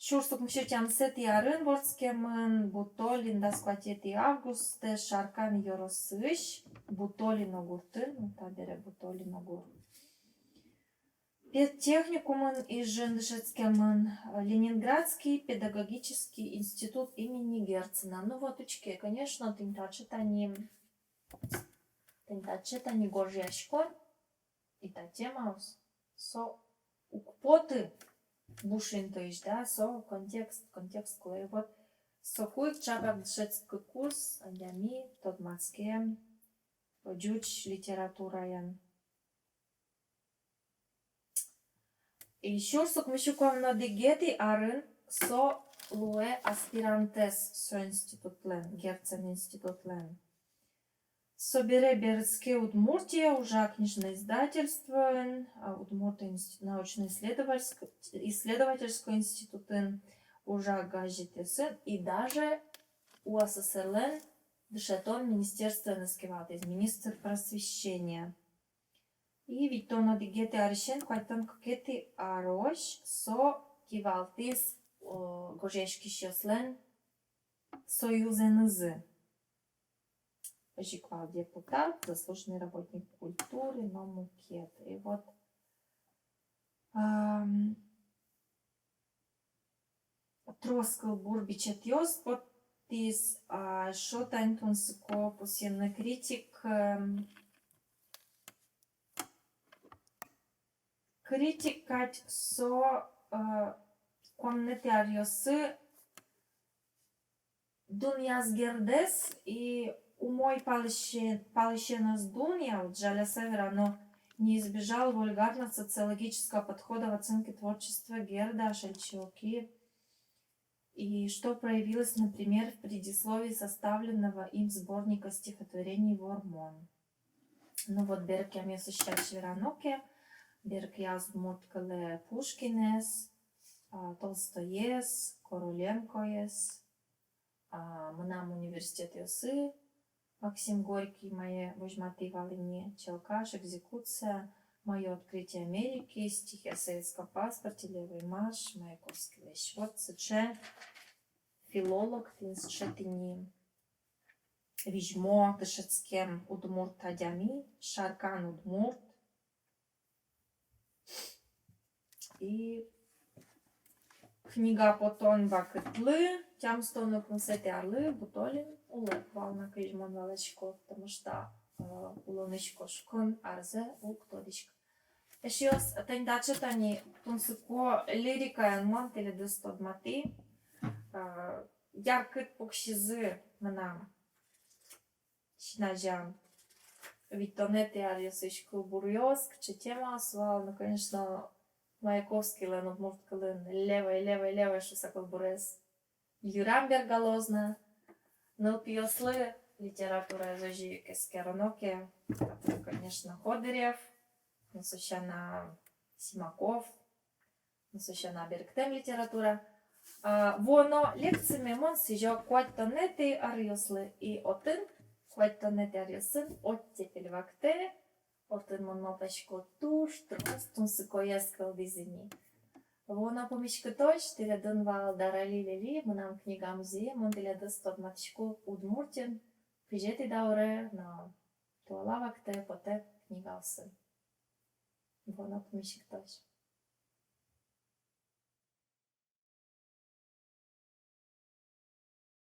[SPEAKER 1] Шурсук мшетям сети арын ворскемын Бутолин да склатети август шаркан yorosыш Бутолин огуртын, табере Бутолин огур. Педтехникумын ижендышецкемын Ленинградский педагогический институт имени Герцена. Ну вот учке, конечно, тинтачетани горжяшкон и та тема со укпоты бушин, то есть, да, со контекст клей. Вот сокуй чабак дшецкий курс, анями, тот мацке, джуч литература ян. И еще сок мещуком на дигети арын со луэ аспирантес со институт лен, Герцен институт лен. Собере Бердске Удмуртия, уже книжное издательство, Удмуртия научно-исследовательский институт, уже газете сын, и даже у СССР дышетон министерство наскиват, из министр просвещения. И ведь то на дигете аришен, кайтон кокети арош, со кивалтис гожешки шеслен союзенызы. Жиквал депутат, заслуженный работник культуры, но мукет. И вот Троскал Бурбичет Йос подпис Шотантун Сыко пусенный критик критикать со комнетариосы Дуньяс Гердес и умой палещенос Дунья, вот Жаля Севера, но не избежал вульгарно-социологического подхода в оценке творчества Герда Шельчоки, и что проявилось, например, в предисловии составленного им сборника стихотворений «Вормон». Ну вот Берк я месуща Швераноке, Берк я Удмурткале Пушкинес, Толстоес, Короленкоес, Мынам университет Йосы, Максим Горький, мои возьматы Волыни, Челкаш, экзекуция, мое открытие Америки, стихи о советском паспорте, левый марш, Маяковский вещь. Вот сыче филолог, тинсчетини вижмо дышецкем Удмурт Адями, Шаркан Удмурт. И книга потом вакытлы, тям стону консети арлы, Бутолин, улеп вална кыжмон валечко, потому что улонечко шкон арзе уктодичка. Ешиос тендачетани тунсыко лирика янмон теледыстодмати, яркыт покшизы мынам шинажам. Витонети арьосышку бурьоск, читема свал, ну, конечно, Маяковский лен, Удмуртка лен, левая, что сакал бурес. Юрамбер галозна, нылпиослы, литература зожи кескероноке, конечно, Ходырев, насущана Симаков, насущана Берктем литература. Воно лекциями мон сижо куаттонети арьослы и отын, куаттонети арьосын, оттепель вакте, отын мон мопешко туш, трос, тунсыко яскал дизини. Воно помичка точ, теледон вал дарали лили, мынам книга музея, мон теледос тот матичко Удмуртин, пижети дауре, но туала вакте, поте книга усын. Воно помичка точ.